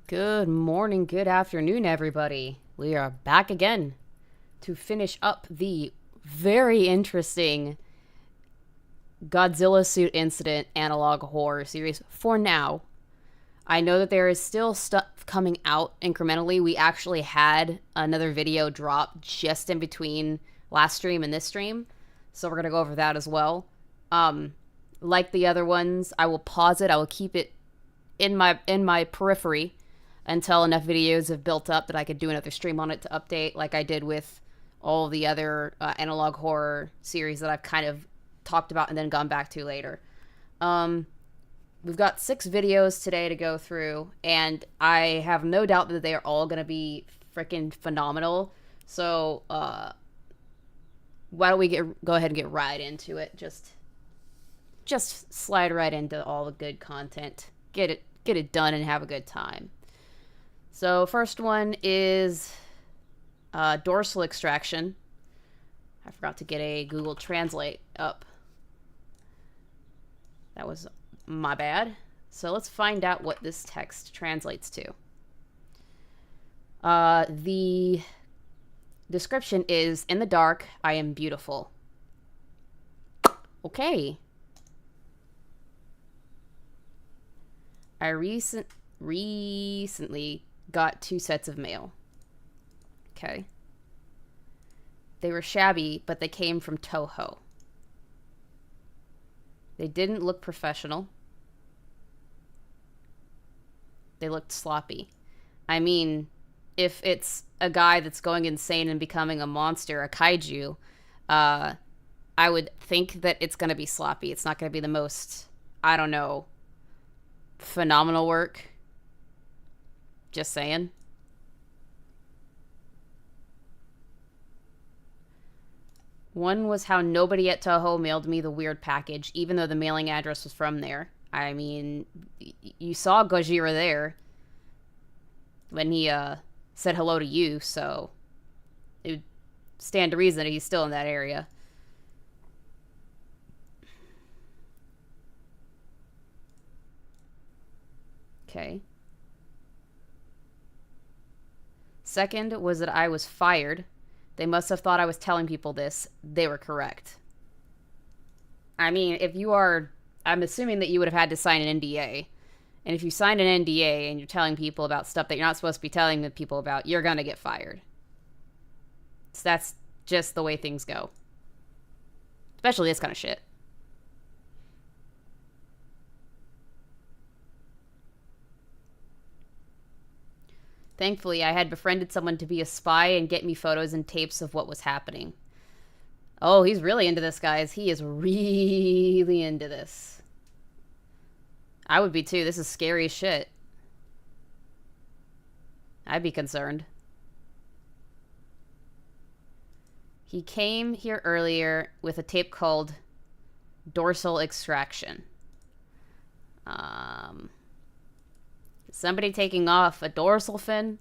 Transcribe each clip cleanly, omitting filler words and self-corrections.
Good morning, good afternoon, everybody. We are back again to finish up the very interesting Godzilla suit incident analog horror series for now. I know that there is still stuff coming out incrementally. We actually had another video drop just in between last stream and this stream, so we're going to go over that as well. Like the other ones, I will pause it. I will keep it in my periphery until enough videos have built up that I could do another stream on it to update, like I did with all the other analog horror series that I've kind of talked about and then gone back to later. We've got 6 videos today to go through, and I have no doubt that they are all going to be freaking phenomenal. So, why don't we go ahead and get right into it? Just slide right into all the good content. Get it done and have a good time. So first one is dorsal extraction. I forgot to get a Google Translate up. That was my bad. So let's find out what this text translates to. The description is, "In the dark, I am beautiful." Okay. I recently got 2 sets of mail. Okay. They were shabby, but they came from Toho. They didn't look professional. They looked sloppy. I mean, if it's a guy that's going insane and becoming a monster, a kaiju, I would think that it's going to be sloppy. It's not going to be the most, I don't know, phenomenal work. Just saying. One was how nobody at Toho mailed me the weird package, even though the mailing address was from there. I mean, you saw Gojira there when he said hello to you, so it would stand to reason that he's still in that area. Okay. Second was that I was fired. They must have thought I was telling people this. They were correct. I mean, if you are... I'm assuming that you would have had to sign an NDA. And if you sign an NDA and you're telling people about stuff that you're not supposed to be telling the people about, you're going to get fired. So that's just the way things go. Especially this kind of shit. Thankfully, I had befriended someone to be a spy and get me photos and tapes of what was happening. Oh, he's really into this, guys. He is really into this. I would be too. This is scary as shit. I'd be concerned. He came here earlier with a tape called Dorsal Extraction. Somebody taking off a dorsal fin?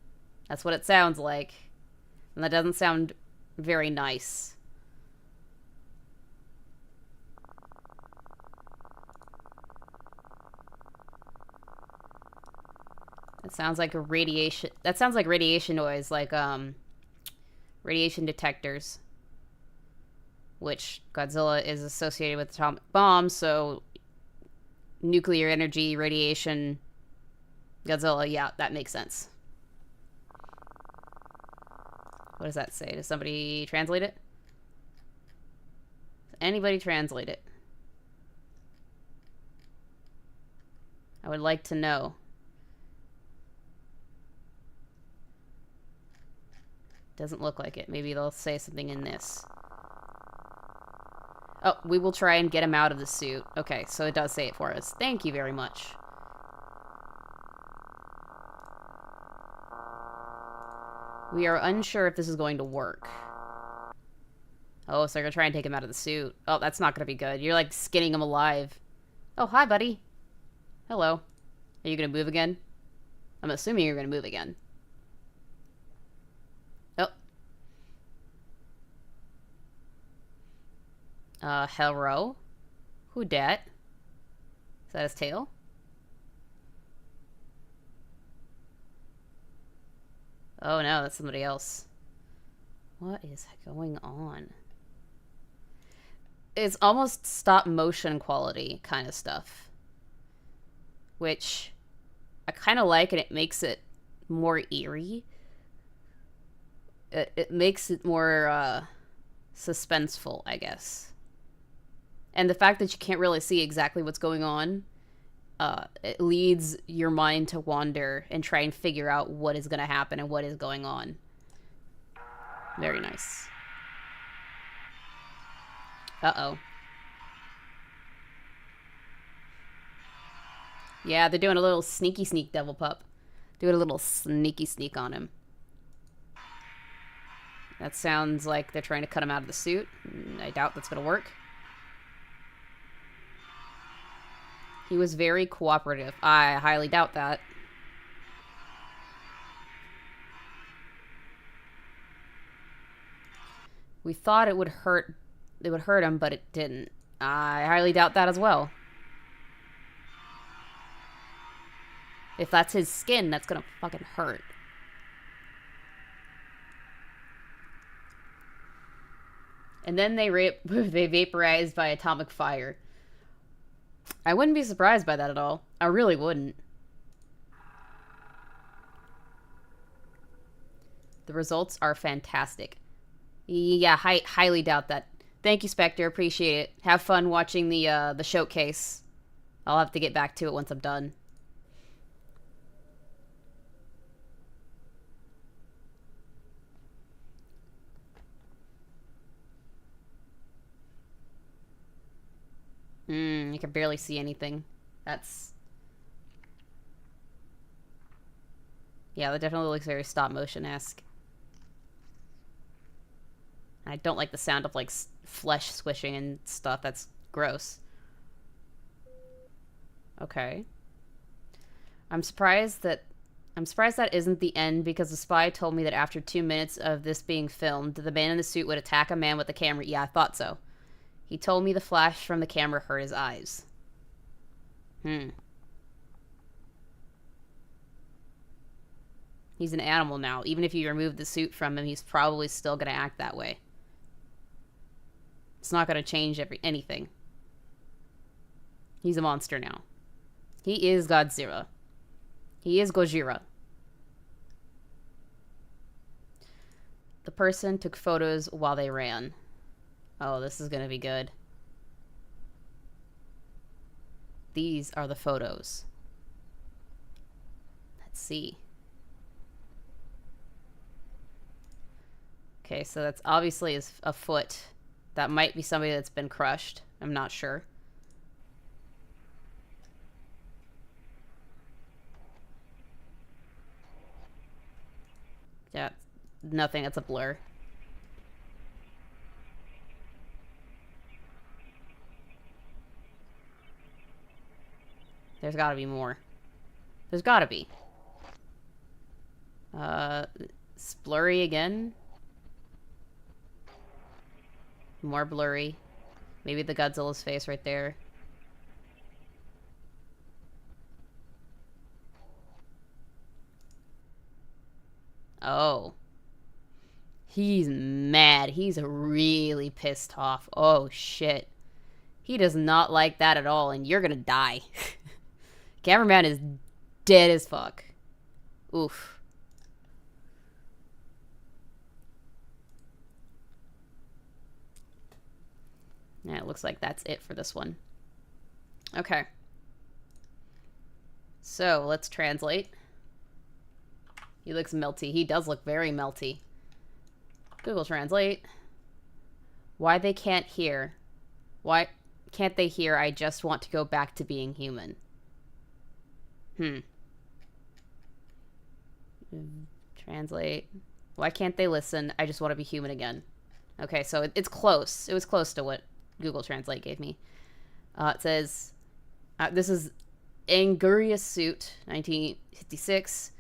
That's what it sounds like. And that doesn't sound very nice. It sounds like a radiation... That sounds like radiation noise, like, radiation detectors. Which Godzilla is associated with atomic bombs, so... Nuclear energy, radiation... Godzilla, yeah, that makes sense. What does that say? Does somebody translate it? Does anybody translate it? I would like to know. Doesn't look like it. Maybe they'll say something in this. Oh, we will try and get him out of the suit. Okay, so it does say it for us. Thank you very much. We are unsure if this is going to work. Oh, so they're going to try and take him out of the suit. Oh, that's not going to be good. You're, like, skinning him alive. Oh, hi, buddy. Hello. Are you going to move again? I'm assuming you're going to move again. Oh. Hello? Who dat? Is that his tail? Oh no, that's somebody else. What is going on? It's almost stop motion quality kind of stuff, which I kind of like, and it makes it more eerie. It makes it more suspenseful, I guess. And the fact that you can't really see exactly what's going on, it leads your mind to wander and try and figure out what is going to happen and what is going on. Very nice. Uh-oh. Yeah, they're doing a little sneaky sneak, Devil Pup. Doing a little sneaky sneak on him. That sounds like they're trying to cut him out of the suit. I doubt that's going to work. He was very cooperative. I highly doubt that. We thought it would hurt him, but it didn't. I highly doubt that as well. If that's his skin, that's gonna fucking hurt. And then they vaporized by atomic fire. I wouldn't be surprised by that at all. I really wouldn't. The results are fantastic. Yeah, highly doubt that. Thank you, Spectre. Appreciate it. Have fun watching the showcase. I'll have to get back to it once I'm done. You can barely see anything. That's... Yeah, that definitely looks very stop-motion-esque. I don't like the sound of, like, flesh squishing and stuff. That's gross. Okay. I'm surprised that isn't the end, because the spy told me that after 2 minutes of this being filmed, the man in the suit would attack a man with a camera. Yeah, I thought so. He told me the flash from the camera hurt his eyes. He's an animal now. Even if you remove the suit from him, he's probably still going to act that way. It's not going to change anything. He's a monster now. He is Godzilla. He is Gojira. The person took photos while they ran. Oh, this is going to be good. These are the photos. Let's see. Okay, so that's obviously a foot. That might be somebody that's been crushed. I'm not sure. Yeah, nothing. It's a blur. There's gotta be more. There's gotta be. It's blurry again. More blurry. Maybe the Godzilla's face right there. Oh. He's mad. He's really pissed off. Oh, shit. He does not like that at all, and you're gonna die. Cameraman is dead as fuck. Oof. Yeah, it looks like that's it for this one. Okay. So, let's translate. He looks melty. He does look very melty. Google Translate. Why they can't hear. Why can't they hear? I just want to go back to being human. Translate. Why can't they listen? I just want to be human again. Okay, so it's close. It was close to what Google Translate gave me. It says, this is Anguria's suit, 1956.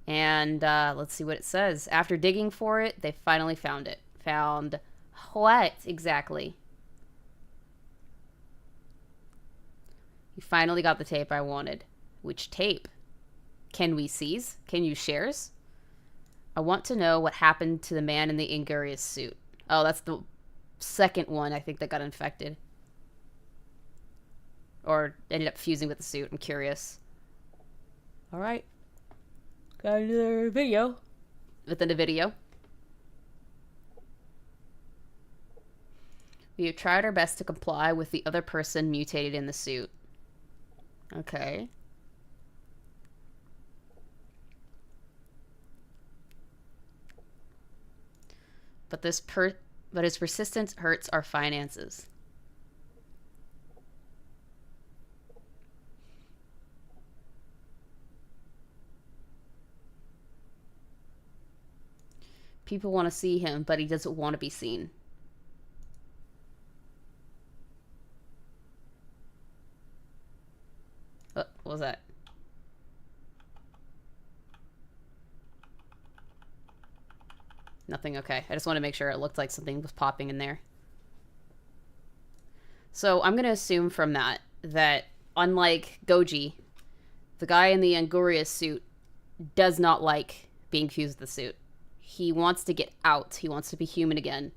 And let's see what it says. After digging for it, they finally found it. Found what exactly? You finally got the tape I wanted. Which tape? Can we seize? Can you shares? I want to know what happened to the man in the Ingurious suit. Oh, that's the second one, I think, that got infected. Or ended up fusing with the suit. I'm curious. Alright. Got another video. Within a video. We have tried our best to comply with the other person mutated in the suit. Okay. But his persistence hurts our finances. People want to see him, but he doesn't want to be seen. What was that? Nothing, okay. I just want to make sure it looked like something was popping in there. So I'm going to assume from that unlike Goji, the guy in the Angurious suit does not like being fused with the suit. He wants to get out. He wants to be human again.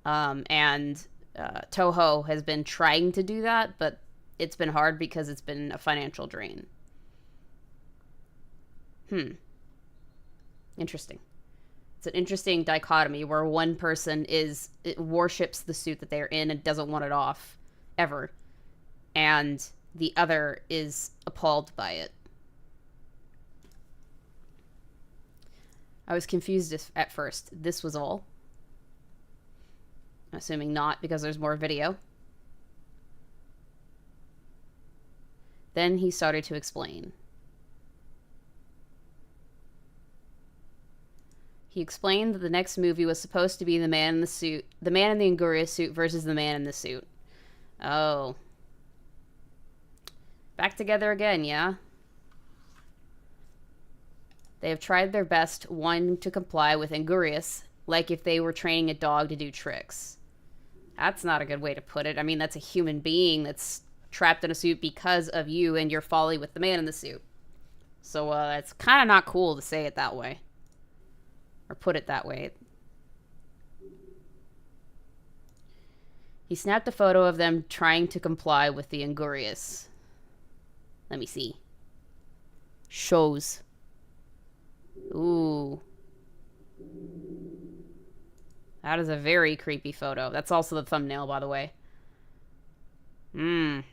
And Toho has been trying to do that, but it's been hard because it's been a financial drain. Interesting. It's an interesting dichotomy where one person worships the suit that they're in and doesn't want it off, ever. And the other is appalled by it. I was confused at first. This was all. I'm assuming not, because there's more video. Then he started to explain. He explained that the next movie was supposed to be the man in the Angurious suit versus the man in the suit. Oh. Back together again, yeah? They have tried their best, one, to comply with Angurious, like if they were training a dog to do tricks. That's not a good way to put it. I mean, that's a human being that's trapped in a suit because of you and your folly with the man in the suit. So, it's kind of not cool to say it that way. Or put it that way. He snapped a photo of them trying to comply with the Angurious. Let me see. Shows. Ooh. That is a very creepy photo. That's also the thumbnail, by the way. Maybe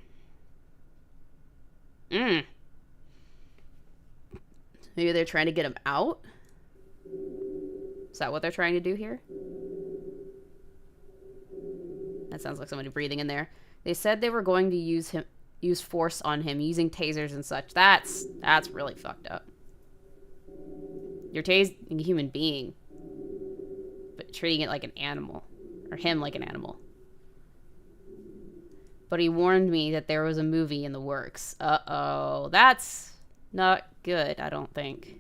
they're trying to get him out? Is that what they're trying to do here? That sounds like somebody breathing in there. They said they were going to use force on him, using tasers and such. That's really fucked up. You're tasing a human being, but treating it like an animal. Or him like an animal. But he warned me that there was a movie in the works. Uh-oh. That's not good, I don't think.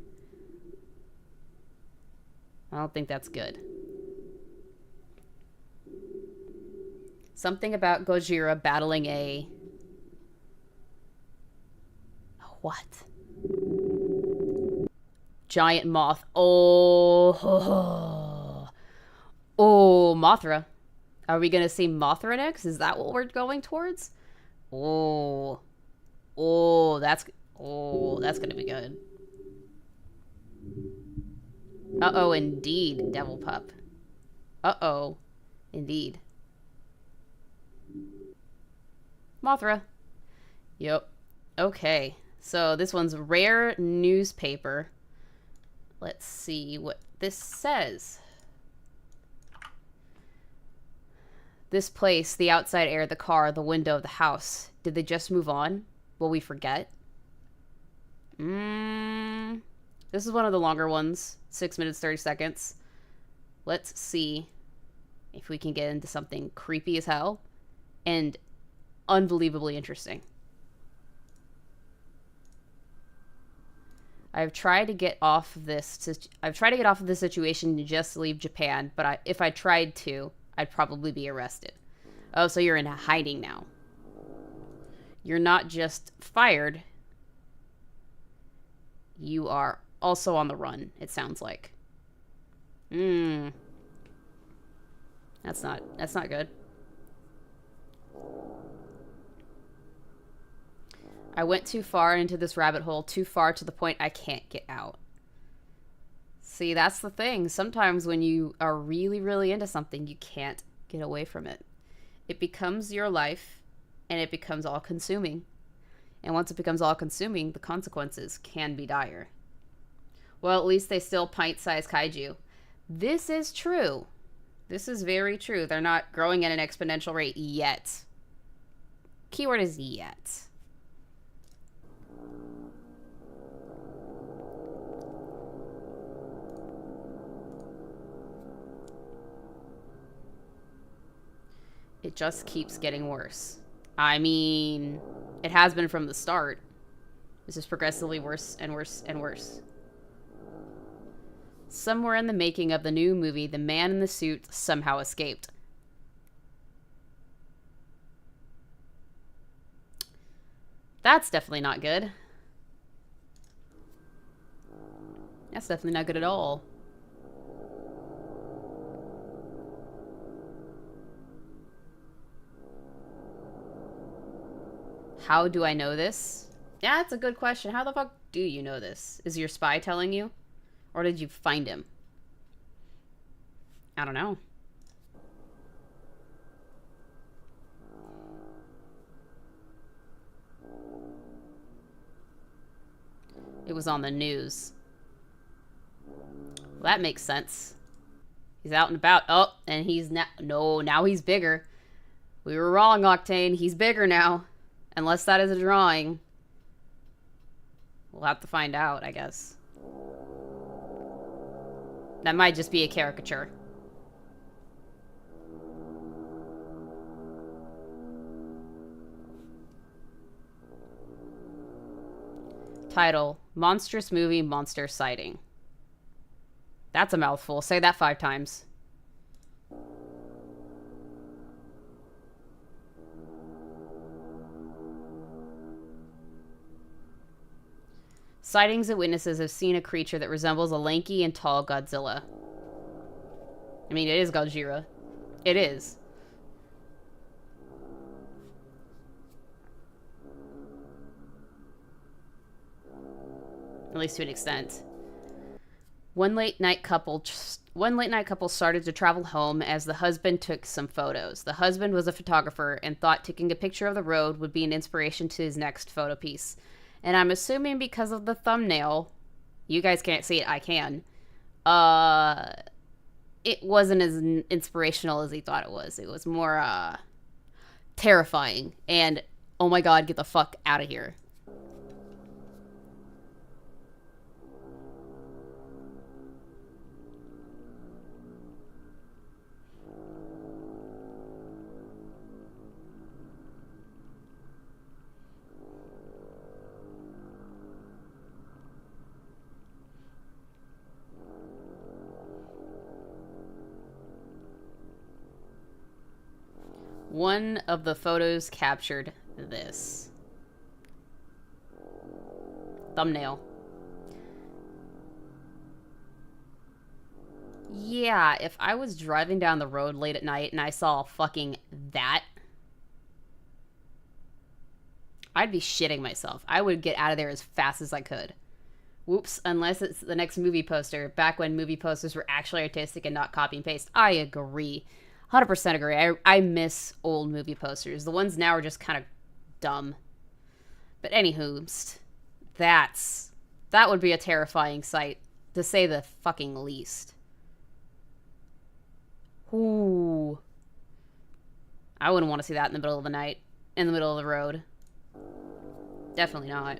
I don't think that's good. Something about Gojira battling a... What? Giant moth. Oh, Mothra. Are we going to see Mothra next? Is that what we're going towards? Oh, that's going to be good. Uh-oh, indeed, Devil Pup. Uh-oh, indeed. Mothra. Yep. Okay, so this one's Rare Newspaper. Let's see what this says. This place, the outside air, the car, the window of the house. Did they just move on? Will we forget? This is one of the longer ones. 6 minutes, 30 seconds. Let's see if we can get into something creepy as hell and unbelievably interesting. I've tried to get off of this situation and just leave Japan, but if I tried to, I'd probably be arrested. Oh, so you're in hiding now. You're not just fired. You are also on the run, it sounds like. Hmm. That's not good. I went too far into this rabbit hole, too far to the point I can't get out. See, that's the thing. Sometimes when you are really, really into something, you can't get away from it. It becomes your life, and it becomes all-consuming. And once it becomes all-consuming, the consequences can be dire. Well, at least they still pint-sized kaiju. This is true. This is very true. They're not growing at an exponential rate yet. Keyword is yet. It just keeps getting worse. I mean, it has been from the start. It's just progressively worse and worse and worse. Somewhere in the making of the new movie, the man in the suit somehow escaped. That's definitely not good. That's definitely not good at all. How do I know this? Yeah, that's a good question. How the fuck do you know this? Is your spy telling you? Or did you find him? I don't know. It was on the news. Well, that makes sense. He's out and about. Oh, and he's now... No, now he's bigger. We were wrong, Octane. He's bigger now. Unless that is a drawing. We'll have to find out, I guess. That might just be a caricature. Title: Monstrous Movie Monster Sighting. That's a mouthful. Say that 5 times. Sightings and witnesses have seen a creature that resembles a lanky and tall Godzilla. I mean, it is Godzilla. It is. At least to an extent. One late night couple started to travel home as the husband took some photos. The husband was a photographer and thought taking a picture of the road would be an inspiration to his next photo piece. And I'm assuming because of the thumbnail, you guys can't see it, I can. It wasn't as inspirational as he thought it was. It was more terrifying and, oh my god, get the fuck out of here. One of the photos captured this. Thumbnail. Yeah, if I was driving down the road late at night and I saw fucking that, I'd be shitting myself. I would get out of there as fast as I could. Whoops, unless it's the next movie poster, back when movie posters were actually artistic and not copy and paste. I agree. 100% agree. I miss old movie posters. The ones now are just kind of dumb. But anywho, that would be a terrifying sight, to say the fucking least. Ooh. I wouldn't want to see that in the middle of the night, in the middle of the road. Definitely not.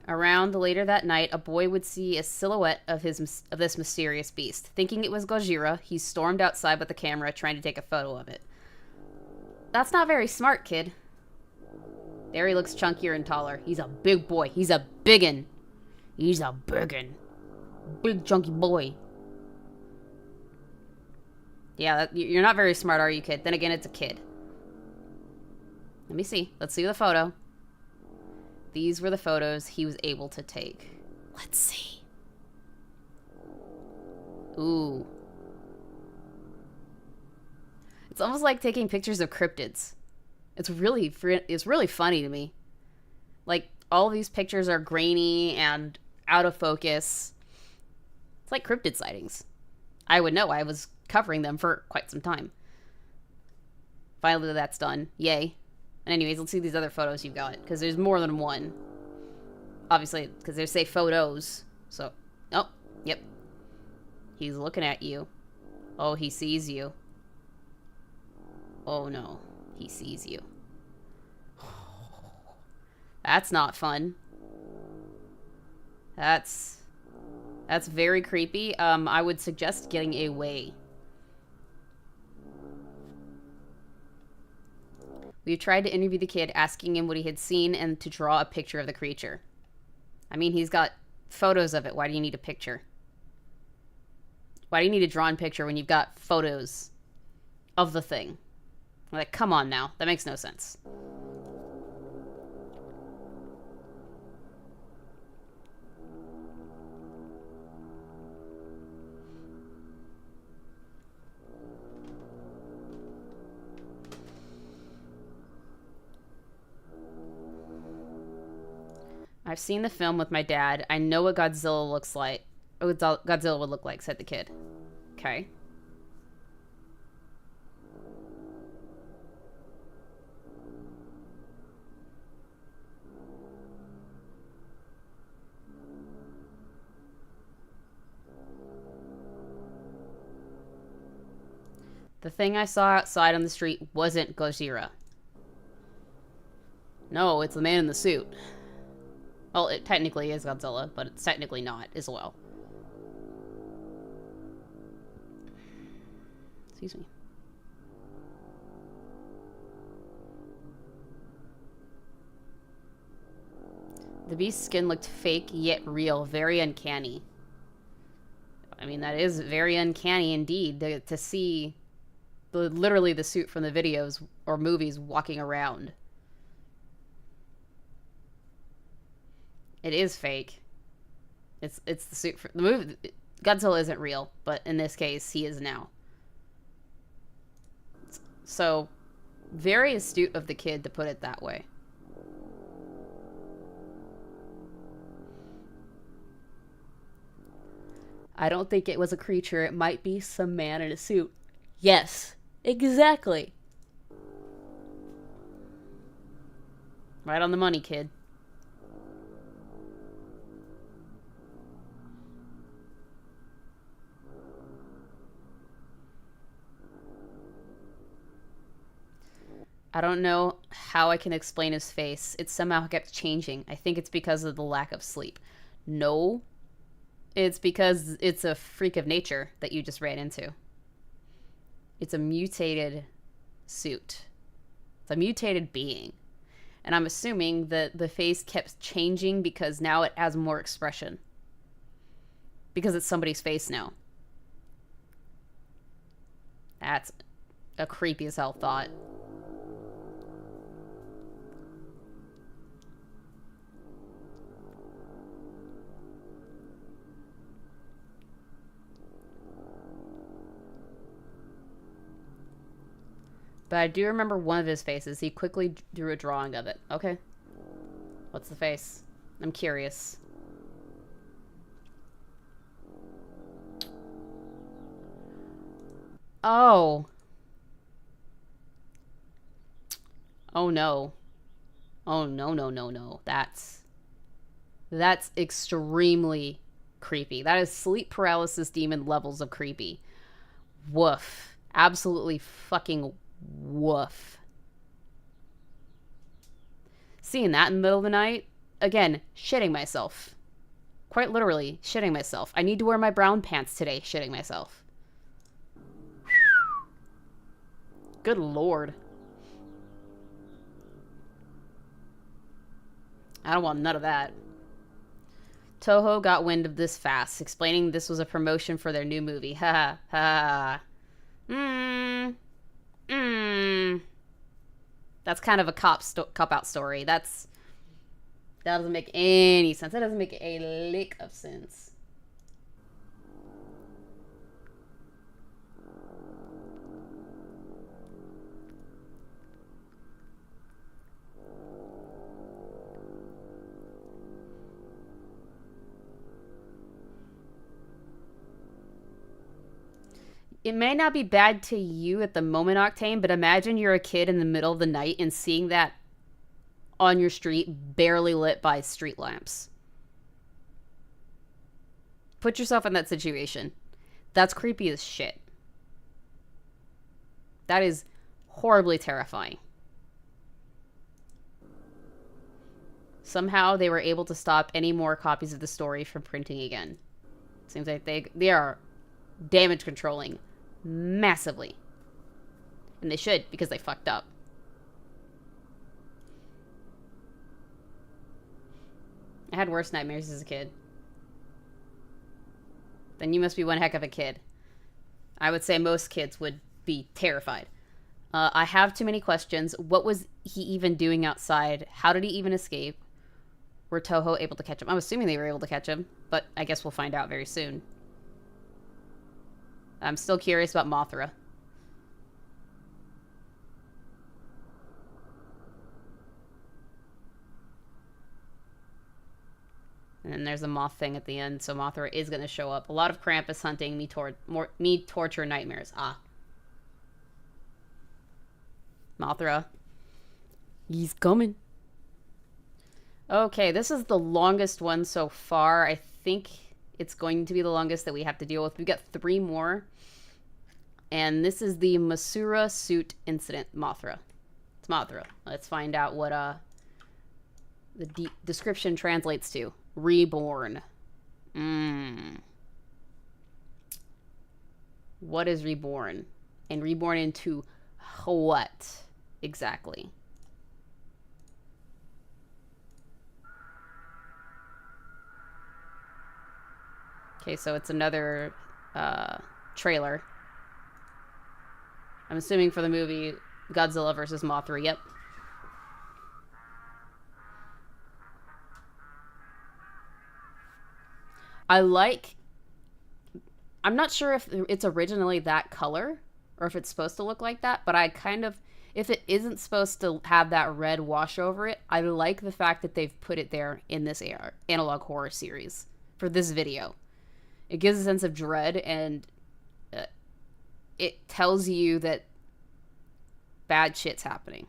Around later that night, a boy would see a silhouette of this mysterious beast. Thinking it was Godzilla, he stormed outside with the camera, trying to take a photo of it. That's not very smart, kid. There he looks chunkier and taller. He's a big boy. He's a biggin. He's a biggin. Big chunky boy. Yeah, you're not very smart, are you, kid? Then again, it's a kid. Let me see. Let's see the photo. These were the photos he was able to take. Let's see. Ooh. It's almost like taking pictures of cryptids. It's really funny to me. Like, all these pictures are grainy and out of focus. It's like cryptid sightings. I would know. I was covering them for quite some time. Finally, that's done. Yay. And anyways, let's see these other photos you've got, because there's more than one. Obviously, because they say photos. So, oh, yep. He's looking at you. Oh, he sees you. Oh no, he sees you. That's not fun. That's very creepy. I would suggest getting away. We tried to interview the kid, asking him what he had seen and to draw a picture of the creature. I mean, he's got photos of it. Why do you need a picture? Why do you need a drawn picture when you've got photos of the thing? Like, come on now. That makes no sense. I've seen the film with my dad. I know what Godzilla looks like. What Godzilla would look like, said the kid. Okay. The thing I saw outside on the street wasn't Godzilla. No, it's the man in the suit. Well, it technically is Godzilla, but it's technically not as well. Excuse me. The beast's skin looked fake, yet real. Very uncanny. I mean, that is very uncanny indeed, to see literally the suit from the videos or movies walking around. It is fake. It's the suit for the movie. Godzilla isn't real, but in this case, he is now. So, very astute of the kid to put it that way. I don't think it was a creature. It might be some man in a suit. Yes, exactly. Right on the money, kid. I don't know how I can explain his face. It somehow kept changing. I think it's because of the lack of sleep. No, it's because it's a freak of nature that you just ran into. It's a mutated suit. It's a mutated being. And I'm assuming that the face kept changing because now it has more expression. Because it's somebody's face now. That's a creepy as hell thought. But I do remember one of his faces. He quickly drew a drawing of it. Okay. What's the face? I'm curious. Oh. Oh no. Oh no, no, no, no. That's extremely creepy. That is sleep paralysis demon levels of creepy. Woof. Absolutely fucking woof. Seeing that in the middle of the night, again, shitting myself. Quite literally, shitting myself. I need to wear my brown pants today, shitting myself. Good lord. I don't want none of that. Toho got wind of this fast, explaining this was a promotion for their new movie. Ha ha. That's kind of a cop-out story. That doesn't make any sense. That doesn't make a lick of sense. It may not be bad to you at the moment, Octane, but imagine you're a kid in the middle of the night and seeing that on your street, barely lit by street lamps. Put yourself in that situation. That's creepy as shit. That is horribly terrifying. Somehow they were able to stop any more copies of the story from printing again. Seems like they are damage controlling massively. And they should, because they fucked up. I had worse nightmares as a kid. Then you must be one heck of a kid. I would say most kids would be terrified. I have too many questions. What was he even doing outside? How did he even escape? Were Toho able to catch him? I'm assuming they were able to catch him, but I guess we'll find out very soon. I'm still curious about Mothra. And then there's a moth thing at the end, so Mothra is going to show up. A lot of Krampus hunting, me torture nightmares. Ah. Mothra. He's coming. Okay, this is the longest one so far. I think it's going to be the longest that we have to deal with. We've got 3 more. And this is the Masura suit incident, Mothra. It's Mothra. Let's find out what the description translates to. Reborn. What is reborn? And reborn into what exactly? Okay, so it's another trailer. I'm assuming for the movie Godzilla versus Mothra. Yep. I'm not sure if it's originally that color or if it's supposed to look like that, but if it isn't supposed to have that red wash over it, I like the fact that they've put it there in this analog horror series for this video. It gives a sense of dread, and it tells you that bad shit's happening.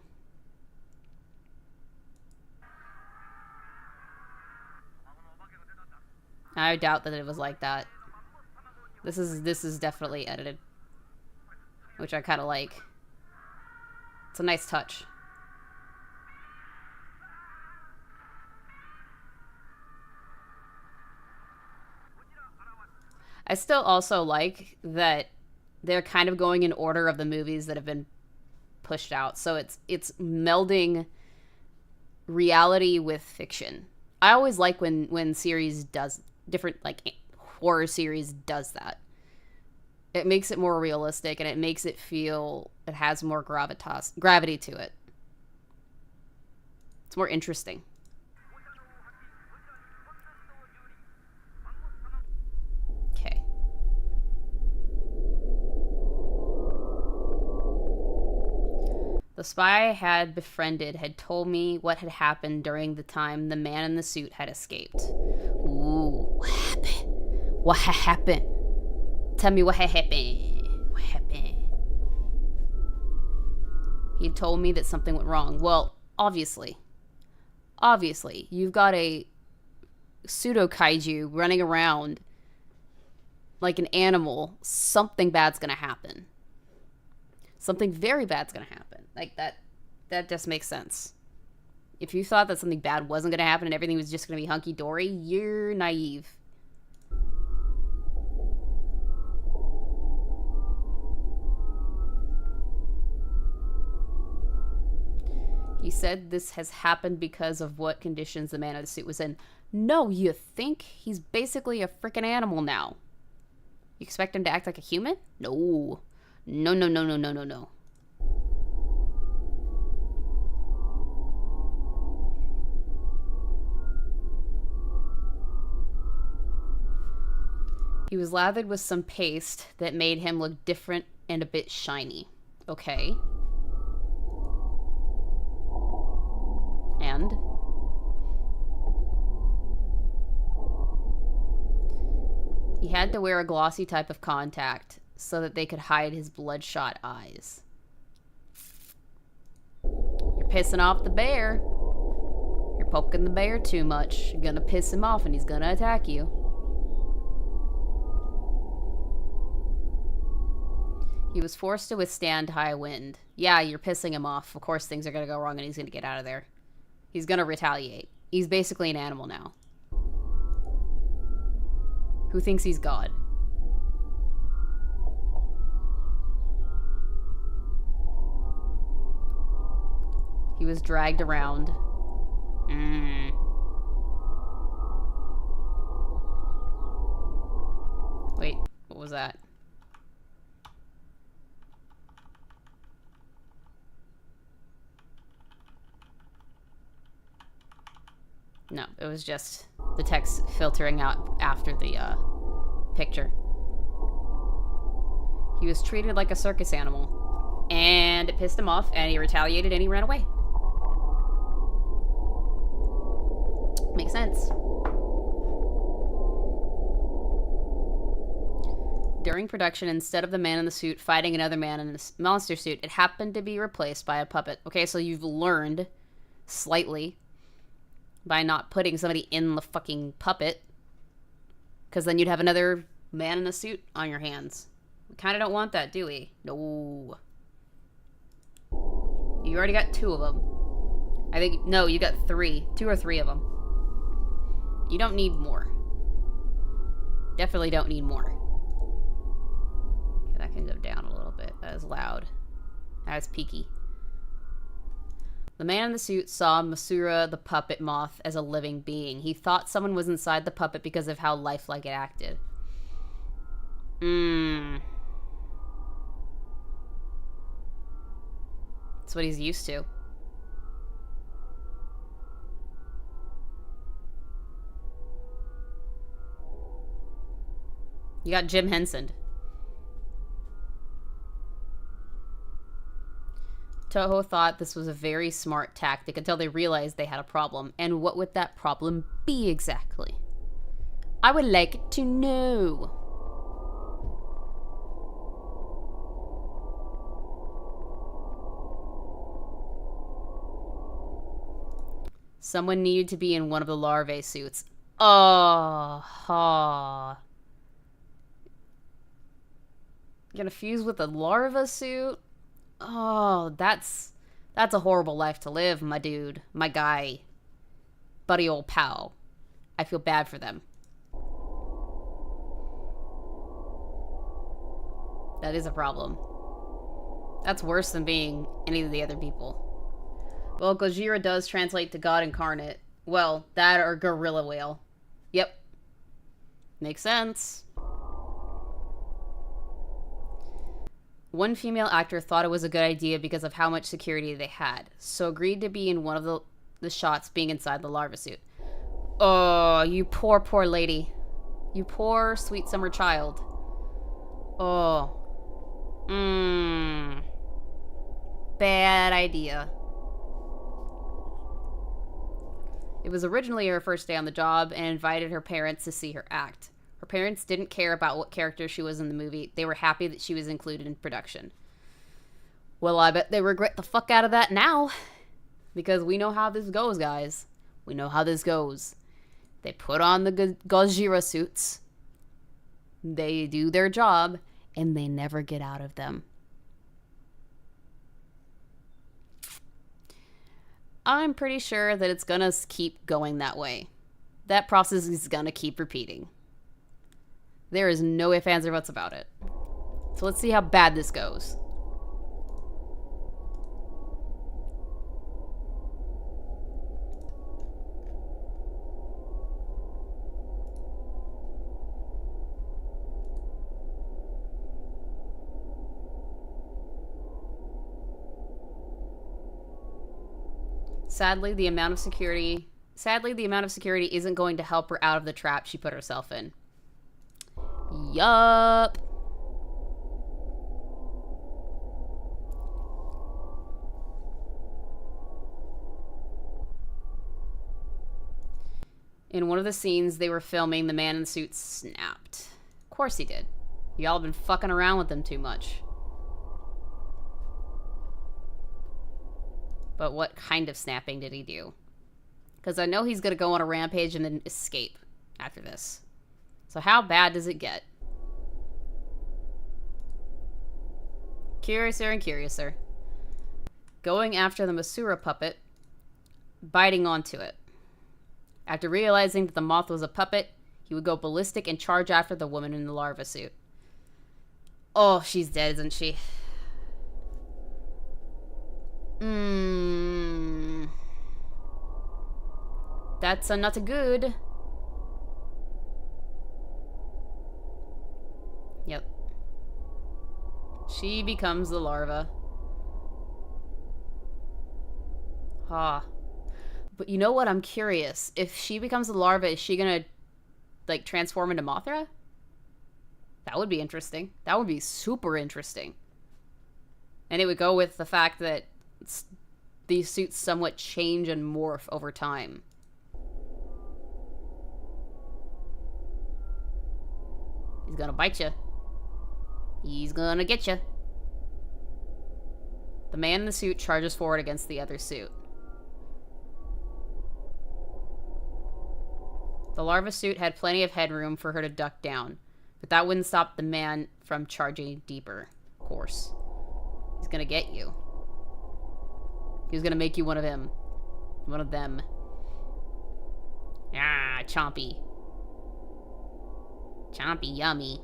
I doubt that it was like that. This is definitely edited, which I kind of like. It's a nice touch. I still also like that they're kind of going in order of the movies that have been pushed out. So it's melding reality with fiction. I always like when series does different, like horror series does that. It makes it more realistic, and it makes it feel it has more gravity to it. It's more interesting. Okay. The spy I had befriended had told me what had happened during the time the man in the suit had escaped. Ooh, what happened? What happened? Tell me what happened. What happened? He told me that something went wrong. Well, obviously, you've got a pseudo kaiju running around like an animal. Something bad's gonna happen. Something very bad's gonna happen. Like that just makes sense. If you thought that something bad wasn't gonna happen and everything was just gonna be hunky-dory, you're naive. He said this has happened because of what conditions the man in the suit was in. No, you think? He's basically a freaking animal now. You expect him to act like a human? No. No. He was lathered with some paste that made him look different and a bit shiny. Okay. And? He had to wear a glossy type of contact so that they could hide his bloodshot eyes. You're pissing off the bear. You're poking the bear too much. You're gonna piss him off and he's gonna attack you. He was forced to withstand high wind. Yeah, you're pissing him off. Of course things are gonna go wrong and he's gonna get out of there. He's gonna retaliate. He's basically an animal now. Who thinks he's God? He was dragged around. Wait, what was that? No, it was just the text filtering out after the picture. He was treated like a circus animal, and it pissed him off, and he retaliated and he ran away. Makes sense. During production, instead of the man in the suit fighting another man in a monster suit, it happened to be replaced by a puppet. Okay, so you've learned slightly by not putting somebody in the fucking puppet, because then you'd have another man in a suit on your hands. We kind of don't want that, do we? No. You already got 2 of them. I think, no, you got 3. 2 or 3 of them. You don't need more. Definitely don't need more. Okay, that can go down a little bit. That is loud. That is peaky. The man in the suit saw Masura the puppet moth as a living being. He thought someone was inside the puppet because of how lifelike it acted. That's what he's used to. You got Jim Henson. Toho thought this was a very smart tactic until they realized they had a problem. And what would that problem be exactly? I would like to know. Someone needed to be in one of the larvae suits. Oh. Gonna fuse with a larva suit? Oh, that's a horrible life to live, my dude. My guy. Buddy old pal. I feel bad for them. That is a problem. That's worse than being any of the other people. Well, Gojira does translate to God incarnate. Well, that or gorilla whale. Yep. Makes sense. One female actor thought it was a good idea because of how much security they had, so agreed to be in one of the shots being inside the larva suit. Oh, you poor, poor lady. You poor, sweet summer child. Oh. Bad idea. It was originally her first day on the job and invited her parents to see her act. Her parents didn't care about what character she was in the movie. They were happy that she was included in production. Well, I bet they regret the fuck out of that now. Because we know how this goes, guys. We know how this goes. They put on the Gojira suits. They do their job. And they never get out of them. I'm pretty sure that it's gonna keep going that way. That process is gonna keep repeating. There is no ifs, ands, or buts about it. So let's see how bad this goes. Sadly, the amount of security isn't going to help her out of the trap she put herself in. Yup. In one of the scenes they were filming, the man in the suit snapped. Of course he did. Y'all been fucking around with him too much. But what kind of snapping did he do? Because I know he's going to go on a rampage and then escape after this. So how bad does it get? Curiouser and curiouser. Going after the Masura puppet, biting onto it. After realizing that the moth was a puppet, he would go ballistic and charge after the woman in the larva suit. Oh, she's dead, isn't she? That's not good. Yep. She becomes the larva. Ah. But you know what? I'm curious. If she becomes the larva, is she gonna, like, transform into Mothra? That would be interesting. That would be super interesting. And it would go with the fact that these suits somewhat change and morph over time. He's gonna bite you. He's gonna get you. The man in the suit charges forward against the other suit. The larva suit had plenty of headroom for her to duck down, but that wouldn't stop the man from charging deeper, of course. He's gonna get you. He's gonna make you one of him. One of them. Ah, chompy. Chompy yummy.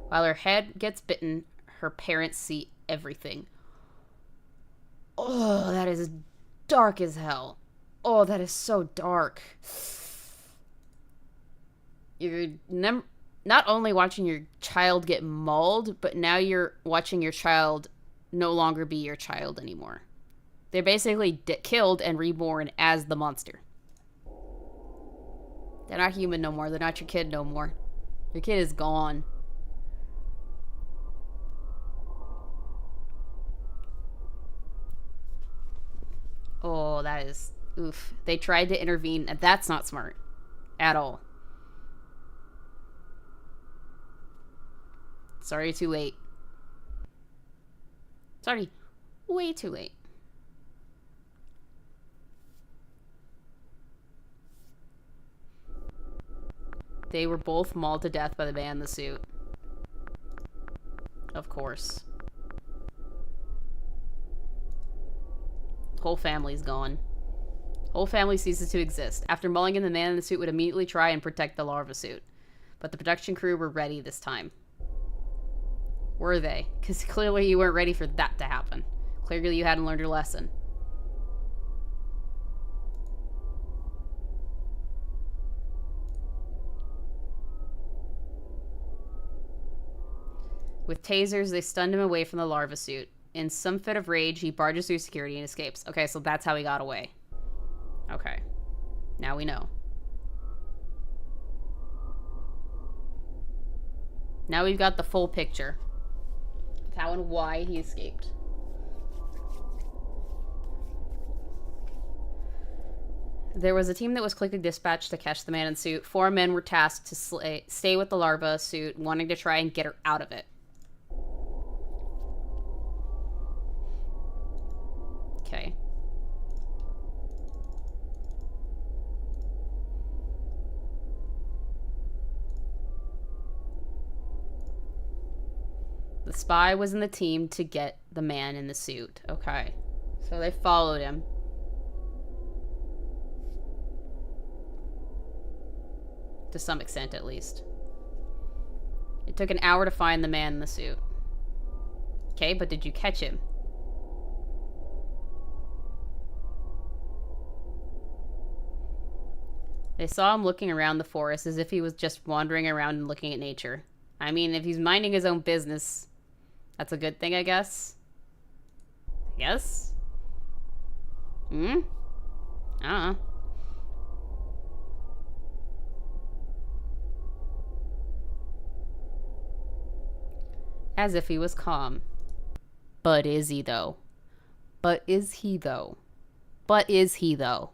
While her head gets bitten, her parents see everything. Oh, that is dark as hell. Oh, that is so dark. You're not only watching your child get mauled, but now you're watching your child no longer be your child anymore. They're basically killed and reborn as the monster. They're not human no more. They're not your kid no more. Your kid is gone. Oh, that is... oof. They tried to intervene, and that's not smart. At all. Sorry, too late. Sorry, way too late. They were both mauled to death by the man in the suit. Of course. Whole family's gone. Whole family ceases to exist. After Mulligan, the man in the suit would immediately try and protect the larva suit. But the production crew were ready this time. Were they? Because clearly you weren't ready for that to happen. Clearly you hadn't learned your lesson. With tasers, they stunned him away from the larva suit. In some fit of rage, he barges through security and escapes. Okay, so that's how he got away. Okay. Now we know. Now we've got the full picture of how and why he escaped. There was a team that was quickly dispatched to catch the man in suit. 4 men were tasked to stay with the larva suit, wanting to try and get her out of it. Okay. The spy was in the team to get the man in the suit. Okay. So they followed him. To some extent, at least. It took an hour to find the man in the suit. Okay, but did you catch him? They saw him looking around the forest as if he was just wandering around and looking at nature. I mean, if he's minding his own business, that's a good thing, I guess. Yes? Hmm? I don't know. As if he was calm. But is he, though? But is he, though? But is he, though?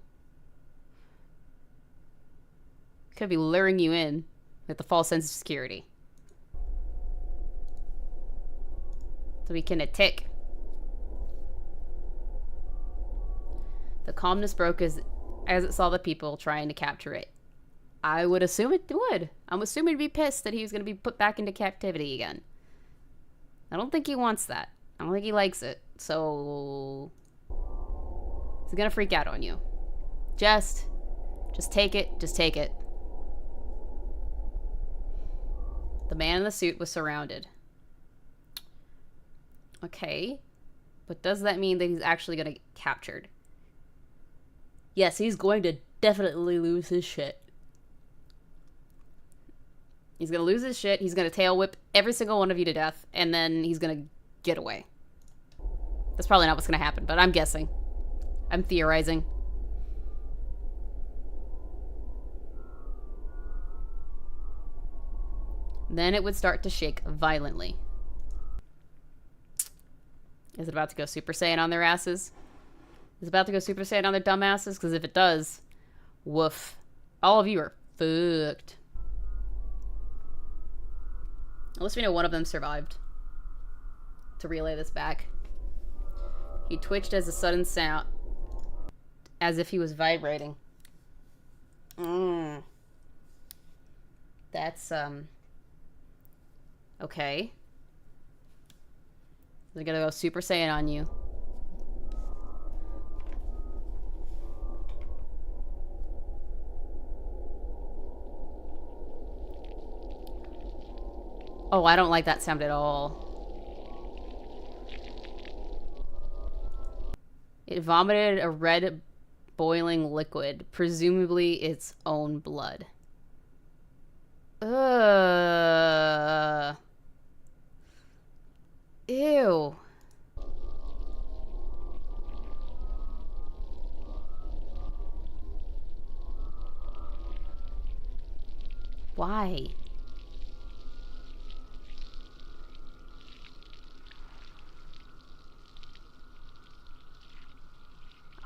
Could be luring you in with a false sense of security. So we can tick. The calmness broke as it saw the people trying to capture it. I would assume it would. I'm assuming it'd be pissed that he was going to be put back into captivity again. I don't think he wants that. I don't think he likes it. So he's going to freak out on you. Just take it. Just take it. The man in the suit was surrounded. Okay. But does that mean that he's actually going to get captured? Yes, he's going to definitely lose his shit. He's going to lose his shit. He's going to tail whip every single one of you to death. And then he's going to get away. That's probably not what's going to happen, but I'm guessing. I'm theorizing. Then it would start to shake violently. Is it about to go Super Saiyan on their asses? Is it about to go Super Saiyan on their dumb asses? Because if it does, woof. All of you are fucked. At least we know one of them survived. To relay this back. He twitched as a sudden sound. As if he was vibrating. That's, okay. They're gonna go Super Saiyan on you. Oh, I don't like that sound at all. It vomited a red boiling liquid, presumably its own blood. Ew. Why?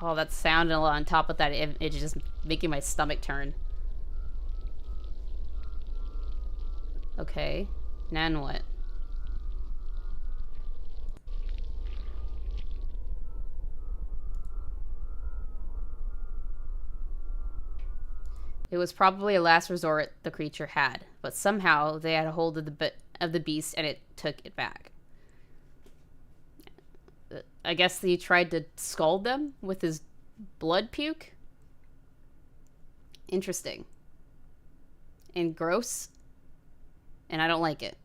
Oh, that sound on top of that, it's just making my stomach turn. Okay. Now what? It was probably a last resort the creature had, but somehow they had a hold of the beast and it took it back. I guess he tried to scald them with his blood puke. Interesting. And gross. And I don't like it.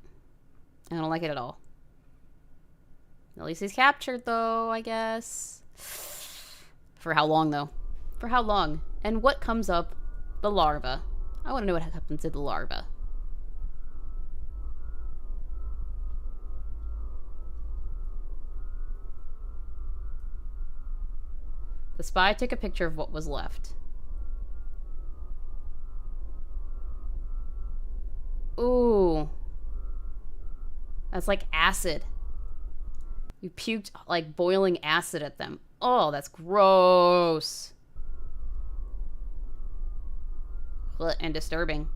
I don't like it at all. At least he's captured, though, I guess. For how long, though? For how long? And what comes up? The larva. I want to know what happens to the larva. The spy took a picture of what was left. Ooh. That's like acid. You puked like boiling acid at them. Oh, that's gross. And disturbing.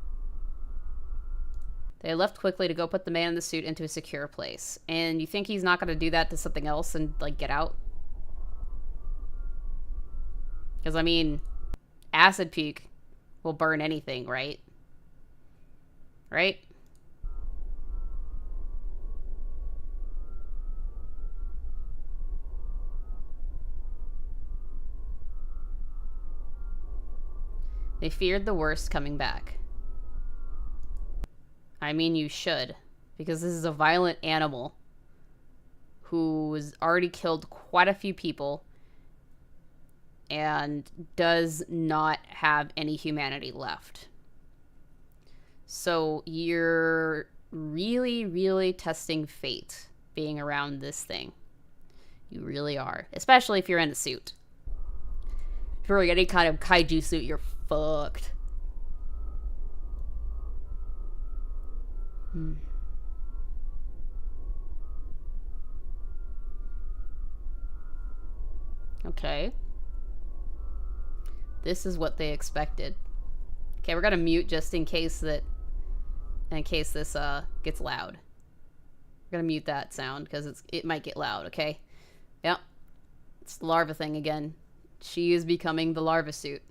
They left quickly to go put the man in the suit into a secure place. And you think he's not going to do that to something else and, like, get out? Because, I mean, acid puke will burn anything, right? Right? They feared the worst coming back. I mean, you should. Because this is a violent animal who's already killed quite a few people and does not have any humanity left. So you're really, really testing fate being around this thing. You really are. Especially if you're in a suit. If you're wearing any kind of kaiju suit, you're fucked. Okay. This is what they expected. Okay, we're gonna mute just in case this gets loud. We're gonna mute that sound because it might get loud, okay? Yep. It's the larva thing again. She is becoming the larva suit.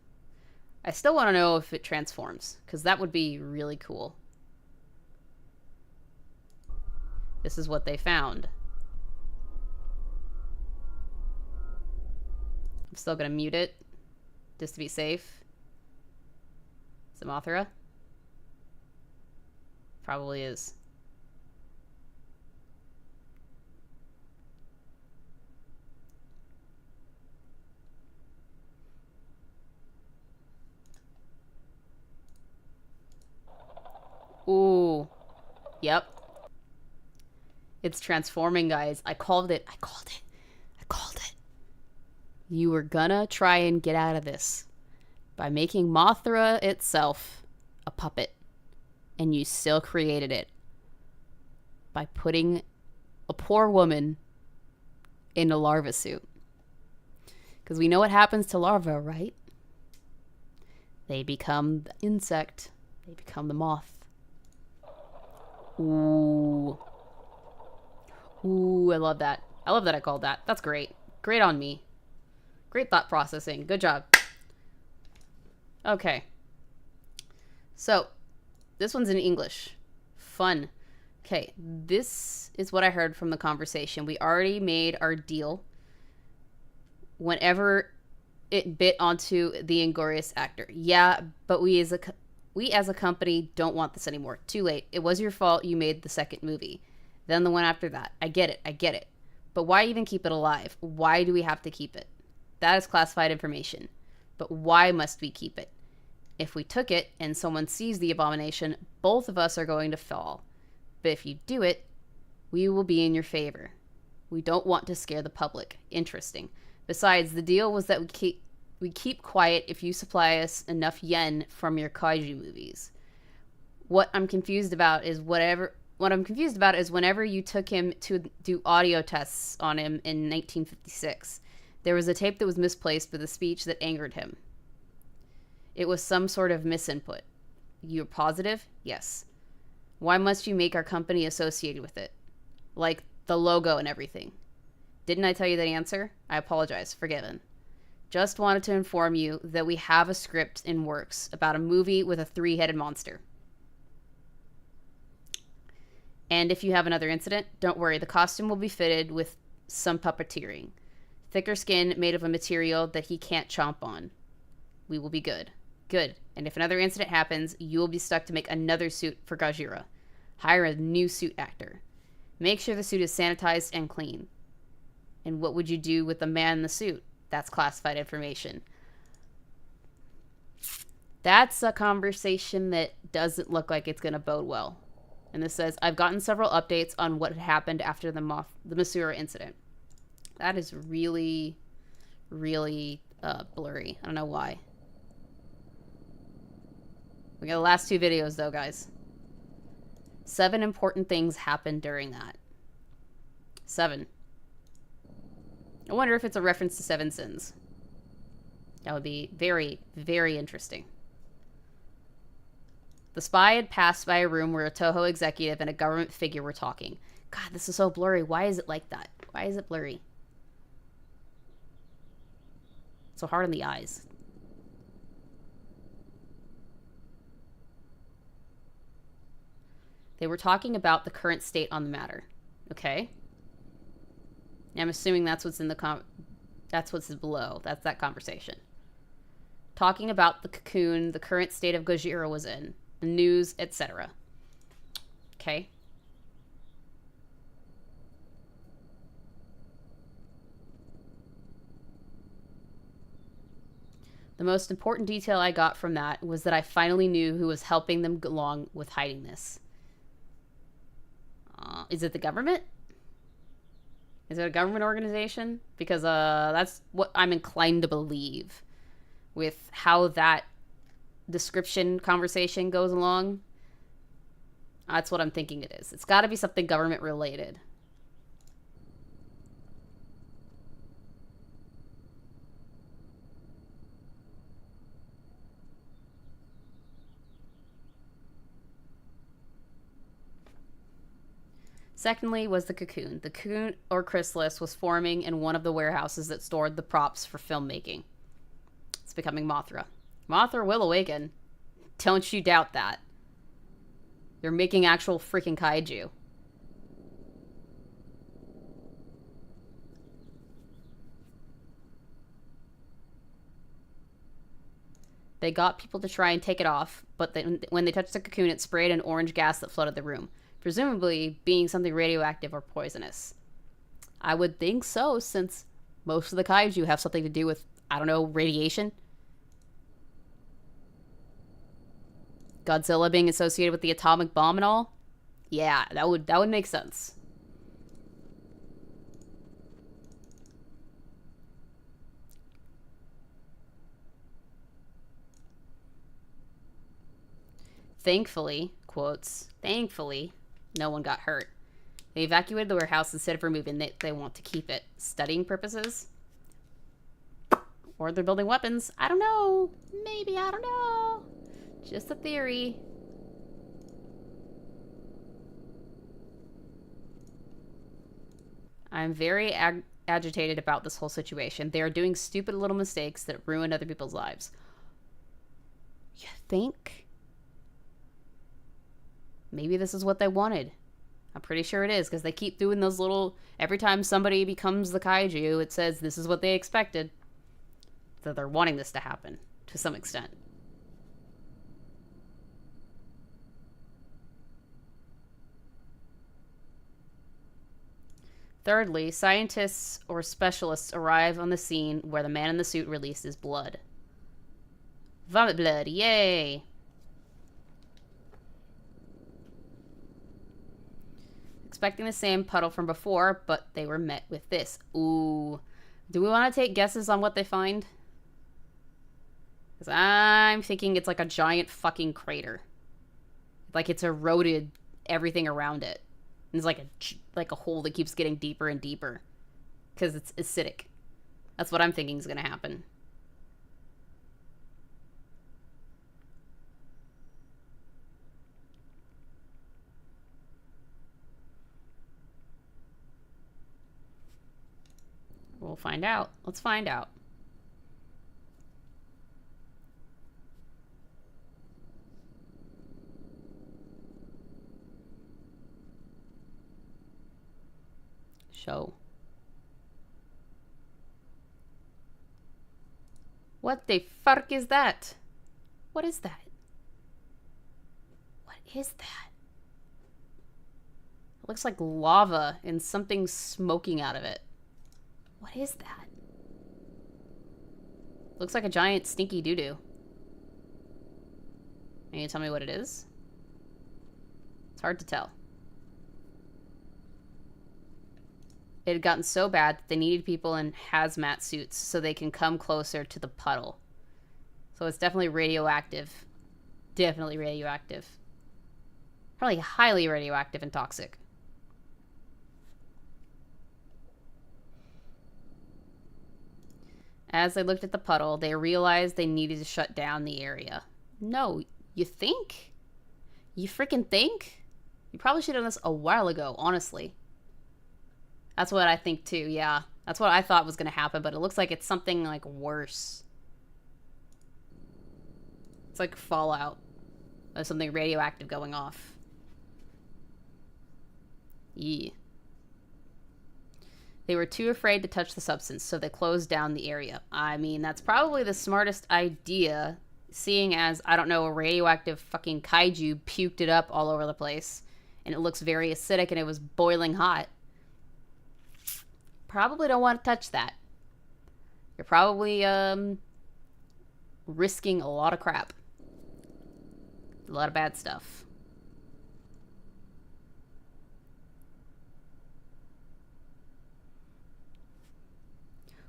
I still want to know if it transforms, because that would be really cool. This is what they found. I'm still gonna mute it, just to be safe. Is it Mothra? Probably is. Ooh. Yep. It's transforming, guys. I called it. I called it. I called it. You were gonna try and get out of this by making Mothra itself a puppet. And you still created it by putting a poor woman in a larva suit. Because we know what happens to larvae, right? They become the insect. They become the moth. Ooh. Ooh, I love that. I love that I called that. That's great. Great on me. Great thought processing. Good job. Okay. So, this one's in English. Fun. Okay, this is what I heard from the conversation. We already made our deal whenever it bit onto the Ingorious actor. Yeah, but we as a company don't want this anymore. Too late. It was your fault you made the second movie. Then the one after that. I get it. But why even keep it alive? Why do we have to keep it? That is classified information. But why must we keep it? If we took it and someone sees the abomination, both of us are going to fall. But if you do it, we will be in your favor. We don't want to scare the public. Interesting. Besides, the deal was that we keep quiet if you supply us enough yen from your kaiju movies. What I'm confused about is whenever you took him to do audio tests on him in 1956. There was a tape that was misplaced with a speech that angered him. It was some sort of misinput. You're positive? Yes. Why must you make our company associated with it? Like the logo and everything. Didn't I tell you that answer? I apologize. Forgiven. Just wanted to inform you that we have a script in works about a movie with a 3-headed monster. And if you have another incident, don't worry. The costume will be fitted with some puppeteering. Thicker skin made of a material that he can't chomp on. We will be good. Good. And if another incident happens, you will be stuck to make another suit for Godzilla. Hire a new suit actor. Make sure the suit is sanitized and clean. And what would you do with the man in the suit? That's classified information. That's a conversation that doesn't look like it's going to bode well. And this says, I've gotten several updates on what had happened after the Masura incident. That is really, really blurry. I don't know why. We got the last 2 videos, though, guys. 7 important things happened during that. 7. I wonder if it's a reference to 7 sins. That would be very, very interesting. The spy had passed by a room where a Toho executive and a government figure were talking. God, this is so blurry. Why is it like that? Why is it blurry? So hard on the eyes. They were talking about the current state on the matter. Okay. I'm assuming that's what's in the that's what's below. That's that conversation. Talking about the cocoon the current state of Gojira was in. The news, etc. Okay. The most important detail I got from that was that I finally knew who was helping them along with hiding this. Is it the government? Is it a government organization? Because that's what I'm inclined to believe with how that description conversation goes along. That's what I'm thinking it is. It's got to be something government related. Secondly was the cocoon. The cocoon or chrysalis was forming in one of the warehouses that stored the props for filmmaking. It's becoming Mothra. Mothra will awaken. Don't you doubt that. You're making actual freaking kaiju. They got people to try and take it off, but when they touched the cocoon, it sprayed an orange gas that flooded the room, presumably being something radioactive or poisonous. I would think so, since most of the kaiju have something to do with, I don't know, radiation. Godzilla being associated with the atomic bomb and all. Yeah, that would make sense. Thankfully, quotes, thankfully, no one got hurt. They evacuated the warehouse instead of removing it. They want to keep it. Studying purposes? Or they're building weapons. I don't know. Maybe, I don't know. Just a theory. I'm very agitated about this whole situation. They are doing stupid little mistakes that ruin other people's lives. You think? Maybe this is what they wanted. I'm pretty sure it is, because they keep doing those little... Every time somebody becomes the kaiju, it says this is what they expected. So they're wanting this to happen, to some extent. Thirdly, scientists or specialists arrive on the scene where the man in the suit releases blood. Vomit blood, yay! Expecting the same puddle from before, but they were met with this. Ooh. Do we want to take guesses on what they find? Because I'm thinking it's like a giant fucking crater. Like it's eroded everything around it. And it's like a hole that keeps getting deeper and deeper. Because it's acidic. That's what I'm thinking is going to happen. We'll find out. Let's find out. Show. What the fuck is that? What is that? What is that? It looks like lava and something smoking out of it. What is that? Looks like a giant stinky doo-doo. Can you tell me what it is? It's hard to tell. It had gotten so bad that they needed people in hazmat suits so they can come closer to the puddle. So it's definitely radioactive. Definitely radioactive. Probably highly radioactive and toxic. As they looked at the puddle, they realized they needed to shut down the area. No, you think? You freaking think? You probably should have done this a while ago, honestly. That's what I think too, yeah. That's what I thought was going to happen, but it looks like it's something like worse. It's like fallout of something radioactive going off. Yeah. They were too afraid to touch the substance, so they closed down the area. I mean, that's probably the smartest idea, seeing as, I don't know, a radioactive fucking kaiju puked it up all over the place, and it looks very acidic, and it was boiling hot. Probably don't want to touch that. You're probably, risking a lot of crap. A lot of bad stuff.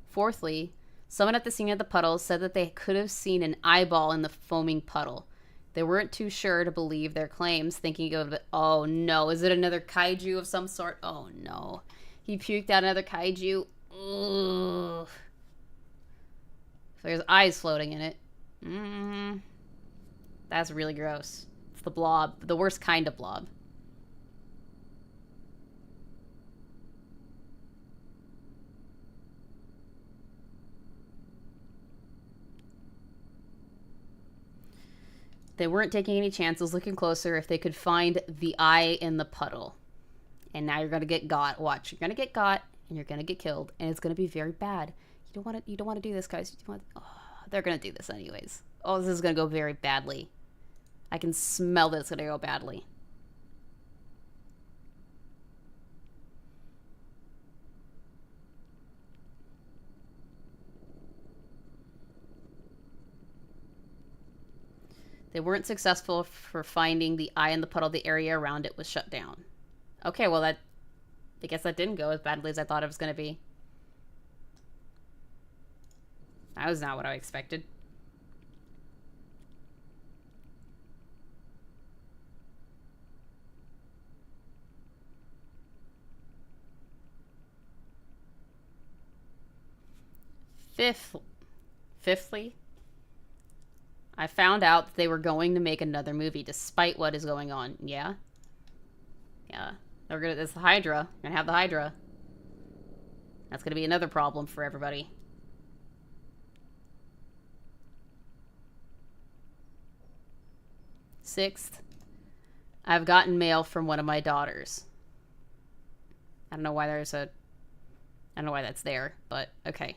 Fourthly, someone at the scene of the puddle said that they could have seen an eyeball in the foaming puddle. They weren't too sure to believe their claims, thinking of it, oh no, is it another kaiju of some sort? Oh no. He puked out another kaiju. Ugh. There's eyes floating in it. That's really gross. It's the blob. The worst kind of blob. They weren't taking any chances looking closer if they could find the eye in the puddle. And now you're going to get got. Watch. You're going to get got and you're going to get killed. And it's going to be very bad. You don't want to do this, guys. They're going to do this anyways. Oh, this is going to go very badly. I can smell that it's going to go badly. They weren't successful for finding the eye in the puddle. The area around it was shut down. Okay, well, I guess that didn't go as badly as I thought it was going to be. That was not what I expected. Fifthly, I found out that they were going to make another movie despite what is going on. Yeah? Yeah. It's the Hydra. We're gonna have the Hydra. That's gonna be another problem for everybody. Sixth, I've gotten mail from one of my daughters. I don't know why that's there, but okay.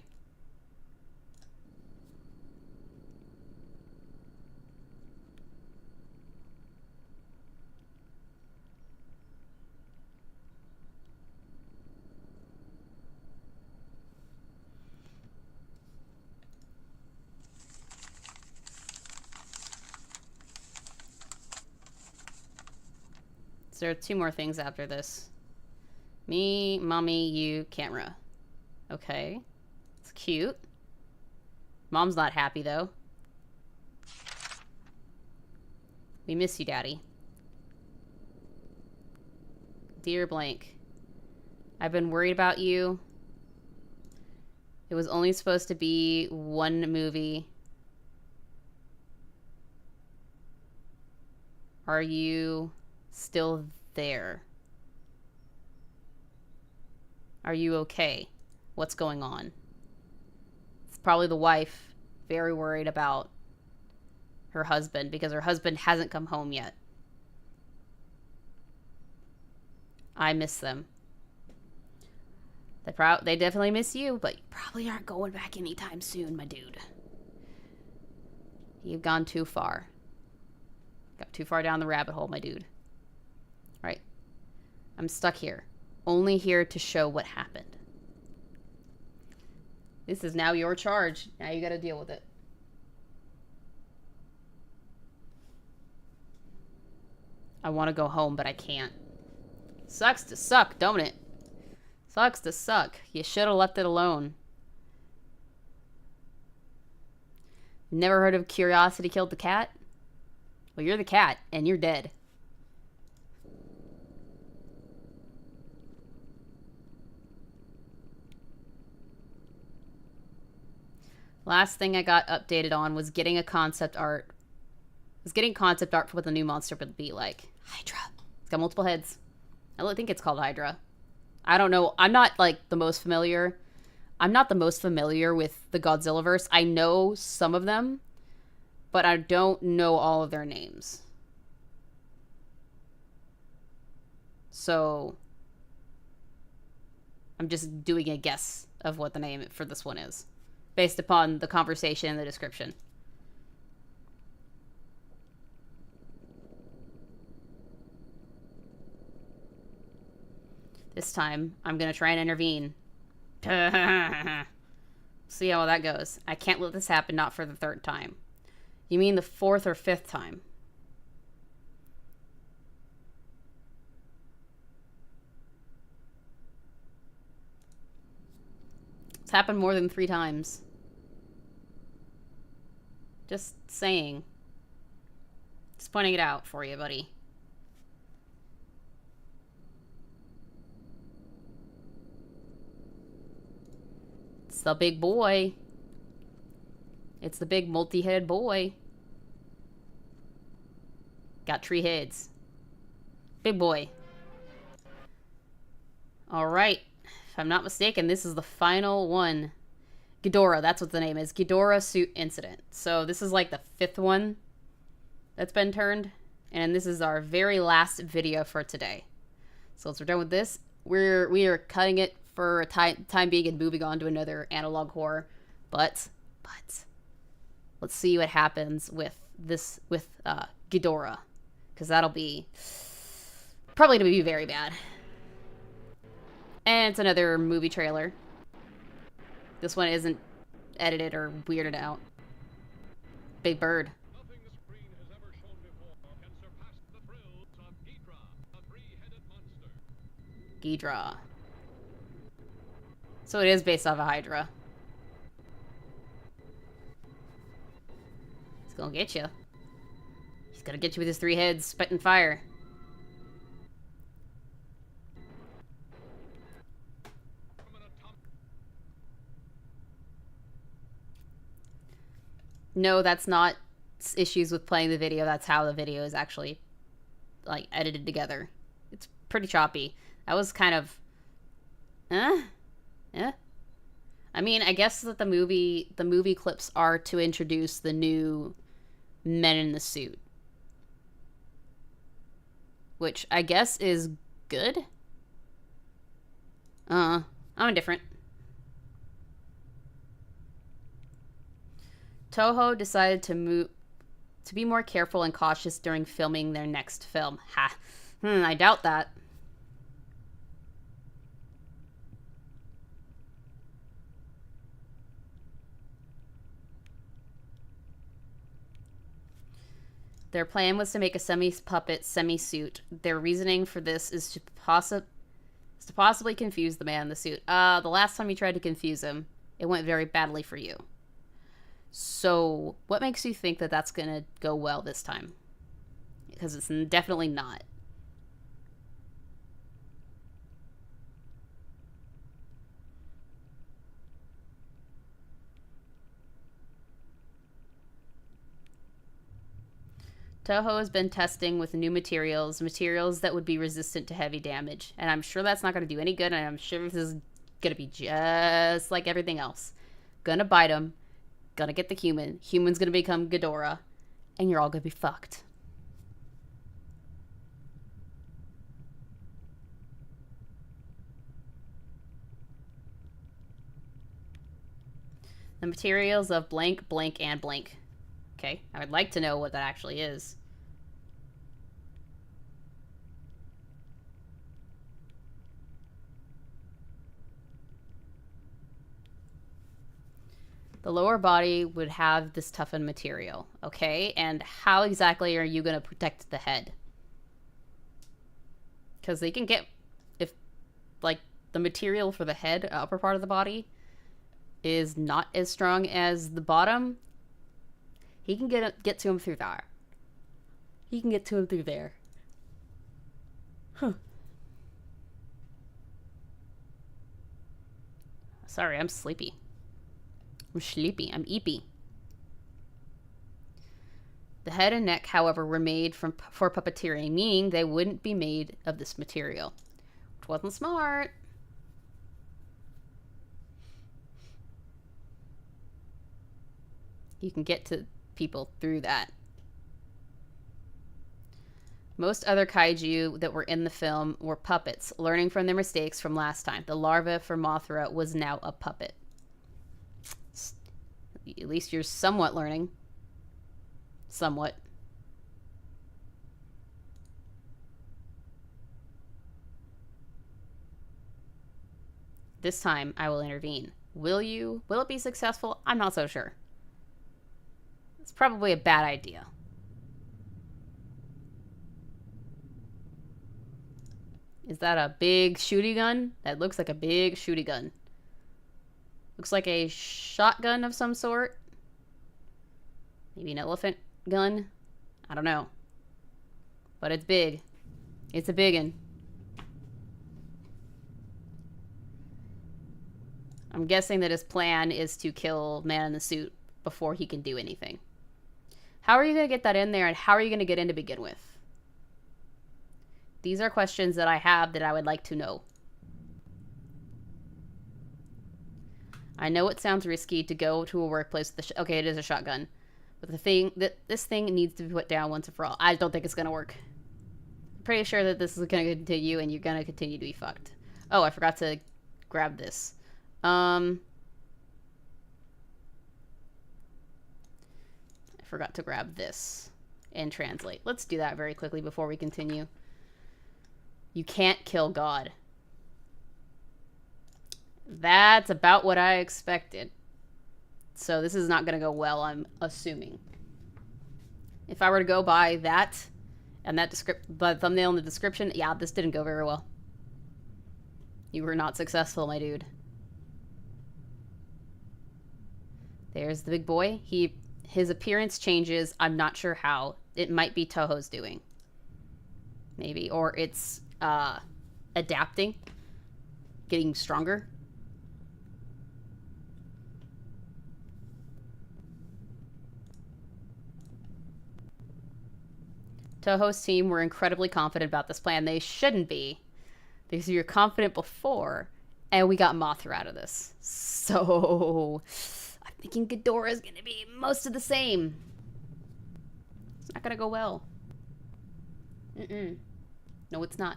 So there are 2 more things after this. Me, mommy, you, camera. Okay. It's cute. Mom's not happy, though. We miss you, Daddy. Dear blank. I've been worried about you. It was only supposed to be 1 movie. Are you still there? Are you okay? What's going on? It's probably the wife, very worried about her husband because her husband hasn't come home yet. I miss them. They definitely miss you, but you probably aren't going back anytime soon, my dude. You've gone too far. Got too far down the rabbit hole, my dude. Right. I'm stuck here. Only here to show what happened. This is now your charge. Now you gotta deal with it. I want to go home, but I can't. Sucks to suck, don't it? Sucks to suck. You should have left it alone. Never heard of Curiosity Killed the Cat? Well, you're the cat, and you're dead. Last thing I got updated on was getting a concept art. Getting concept art for what the new monster would be like. Hydra. It's got multiple heads. I think it's called Hydra. I don't know. I'm not, like, the most familiar. I'm not the most familiar with the Godzillaverse. I know some of them, but I don't know all of their names. So I'm just doing a guess of what the name for this one is, based upon the conversation and the description. This time, I'm going to try and intervene. See how that goes. I can't let this happen, not for the 3rd time. You mean the 4th or 5th time? It's happened more than 3 times. Just saying. Just pointing it out for you, buddy. It's the big boy. It's the big multi-headed boy. Got 3 heads. Big boy. Alright. If I'm not mistaken, this is the final one. Ghidorah, that's what the name is. Ghidorah Suit Incident. So this is like the 5th one. that's been turned. And this is our very last video for today. So once we're done with this, we are cutting it for a time being and moving on to another analog horror. But let's see what happens with Ghidorah, because that'll be probably gonna be very bad. And it's another movie trailer. This one isn't edited or weirded out. Big bird. Nothing the screen has ever shown before can surpass the thrills of Ghidorah, the three-headed monster. Ghidorah. So it is based off a Hydra. He's gonna get you. He's gonna get you with his 3 heads, spitting fire. No, that's not issues with playing the video. That's how the video is actually, like, edited together. It's pretty choppy. That was kind of... Yeah. I mean, I guess that the movie clips are to introduce the new men in the suit. Which I guess is good? I'm indifferent. Toho decided to be more careful and cautious during filming their next film. Ha. I doubt that. Their plan was to make a semi-puppet, semi-suit. Their reasoning for this is to possibly confuse the man in the suit. The last time you tried to confuse him, it went very badly for you. So, what makes you think that that's going to go well this time? Because it's definitely not. Toho has been testing with new materials that would be resistant to heavy damage. And I'm sure that's not going to do any good, and I'm sure this is going to be just like everything else. Gonna bite him, gonna get the human's gonna become Ghidorah, and you're all gonna be fucked. The materials of blank, blank, and blank. Okay, I would like to know what that actually is. The lower body would have this toughened material, okay? And how exactly are you going to protect the head? Because they can get, if, like, the material for the head, upper part of the body, is not as strong as the bottom, he can get to him through there. He can get to him through there. Huh. Sorry, I'm sleepy. I'm sleepy. I'm eepy. The head and neck, however, were made for puppeteering, meaning they wouldn't be made of this material. Which wasn't smart. You can get to people through that. Most other kaiju that were in the film were puppets, learning from their mistakes from last time. The larva for Mothra was now a puppet. At least you're somewhat learning. Somewhat. This time, I will intervene. Will you? Will it be successful? I'm not so sure. It's probably a bad idea. Is that a big shooty gun? That looks like a big shooty gun. Looks like a shotgun of some sort. Maybe an elephant gun. I don't know. But it's big. It's a biggin. I'm guessing that his plan is to kill Man in the Suit before he can do anything. How are you going to get that in there, and how are you going to get in to begin with? These are questions that I have that I would like to know. I know it sounds risky to go to a workplace with okay, it is a shotgun. But this thing needs to be put down once and for all. I don't think it's gonna work. I'm pretty sure that this is gonna continue, and you're gonna continue to be fucked. Oh, I forgot to grab this. I forgot to grab this and translate. Let's do that very quickly before we continue. You can't kill God. That's about what I expected. So this is not going to go well, I'm assuming. If I were to go by that and that by the thumbnail in the description, yeah, this didn't go very well. You were not successful, my dude. There's the big boy. His appearance changes. I'm not sure how. It might be Toho's doing. Maybe. Or it's adapting. Getting stronger. Toho's team were incredibly confident about this plan. They shouldn't be. Because you were confident before. And we got Mothra out of this. So I'm thinking Ghidorah is going to be most of the same. It's not going to go well. No, it's not.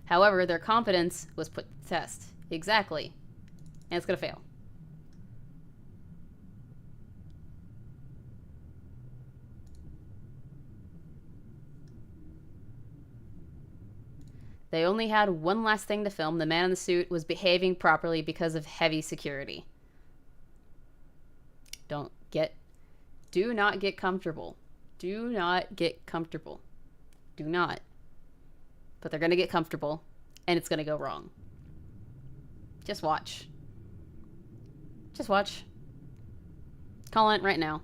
However, their confidence was put to the test. Exactly. And it's going to fail. They only had one last thing to film. The man in the suit was behaving properly because of heavy security. Do not get comfortable. Do not get comfortable. Do not. But they're going to get comfortable, and it's going to go wrong. Just watch. Just watch. Calling it right now.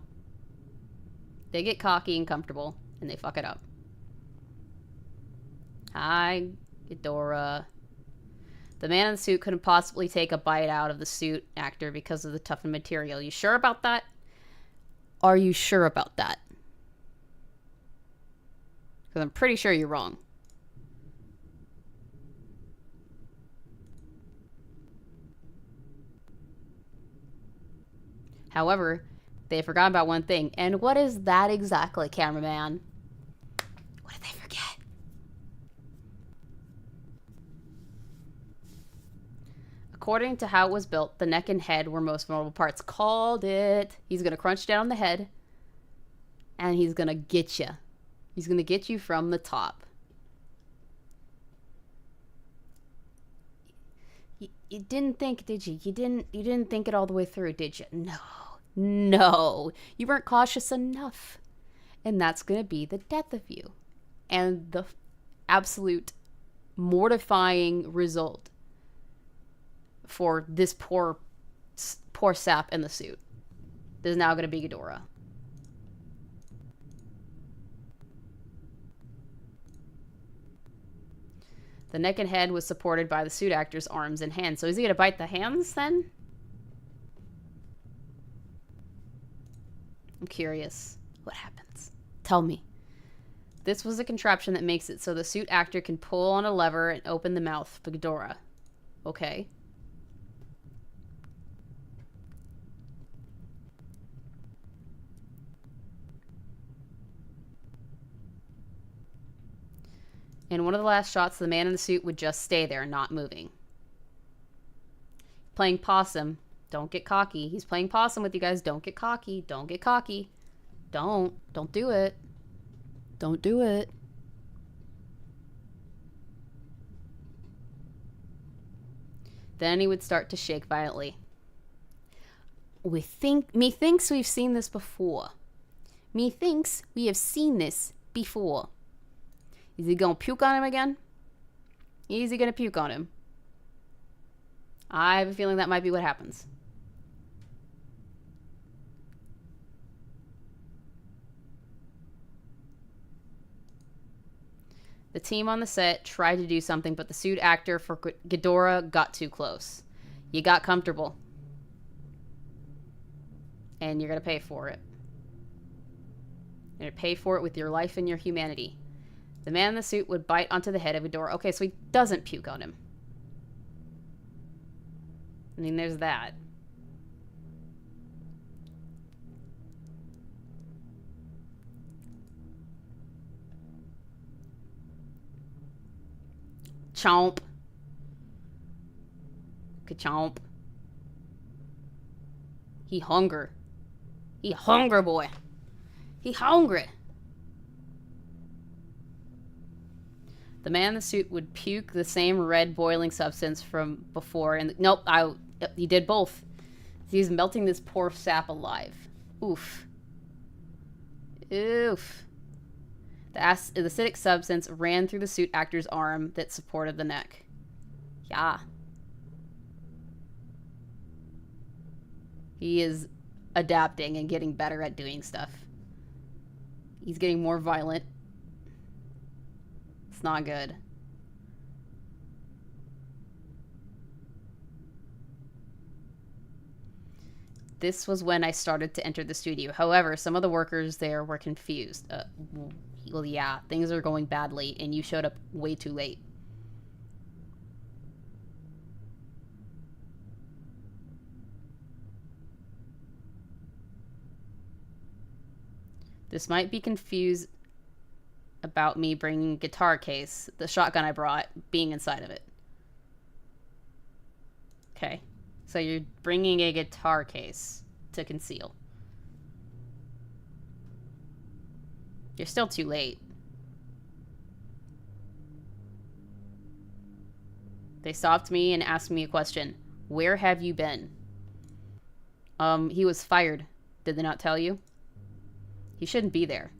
They get cocky and comfortable, and they fuck it up. Hi, Ghidorah. The man in the suit couldn't possibly take a bite out of the suit actor because of the toughened material. You sure about that? Are you sure about that? Because I'm pretty sure you're wrong. However, they forgot about one thing. And what is that exactly, cameraman? What did they forget? According to how it was built, the neck and head were most vulnerable parts. Called it. He's going to crunch down on the head. And he's going to get you. He's going to get you from the top. You didn't think, did you? You didn't think it all the way through, did you? No. No. You weren't cautious enough. And that's going to be the death of you. And the absolute mortifying result for this poor sap in the suit. This is now going to be Ghidorah. The neck and head was supported by the suit actor's arms and hands. So is he going to bite the hands then? I'm curious. What happens? Tell me. This was a contraption that makes it so the suit actor can pull on a lever and open the mouth for Ghidorah. Okay. In one of the last shots, the man in the suit would just stay there, not moving. Playing possum. Don't get cocky. He's playing possum with you guys. Don't get cocky. Don't get cocky. Don't do it. Don't do it. Then he would start to shake violently. Methinks we've seen this before. Methinks we have seen this before. Is he going to puke on him again? Is he going to puke on him? I have a feeling that might be what happens. The team on the set tried to do something, but the suit actor for Ghidorah got too close. You got comfortable. And you're going to pay for it. You're going to pay for it with your life and your humanity. The man in the suit would bite onto the head of Ghidorah. Okay, so he doesn't puke on him. I mean, there's that. Chomp. Ka-chomp. He hunger. He hunger, boy. He hungry. The man in the suit would puke the same red boiling substance from before, and nope, he did both. He's melting this poor sap alive. Oof. Oof. The acidic substance ran through the suit actor's arm that supported the neck. Yeah. He is adapting and getting better at doing stuff. He's getting more violent. It's not good. This was when I started to enter the studio. However, some of the workers there were confused. Well, yeah, things are going badly, and you showed up way too late. This might be confused about me bringing a guitar case, the shotgun I brought, being inside of it. Okay. So you're bringing a guitar case to conceal. You're still too late. They stopped me and asked me a question. Where have you been? He was fired. Did they not tell you? He shouldn't be there.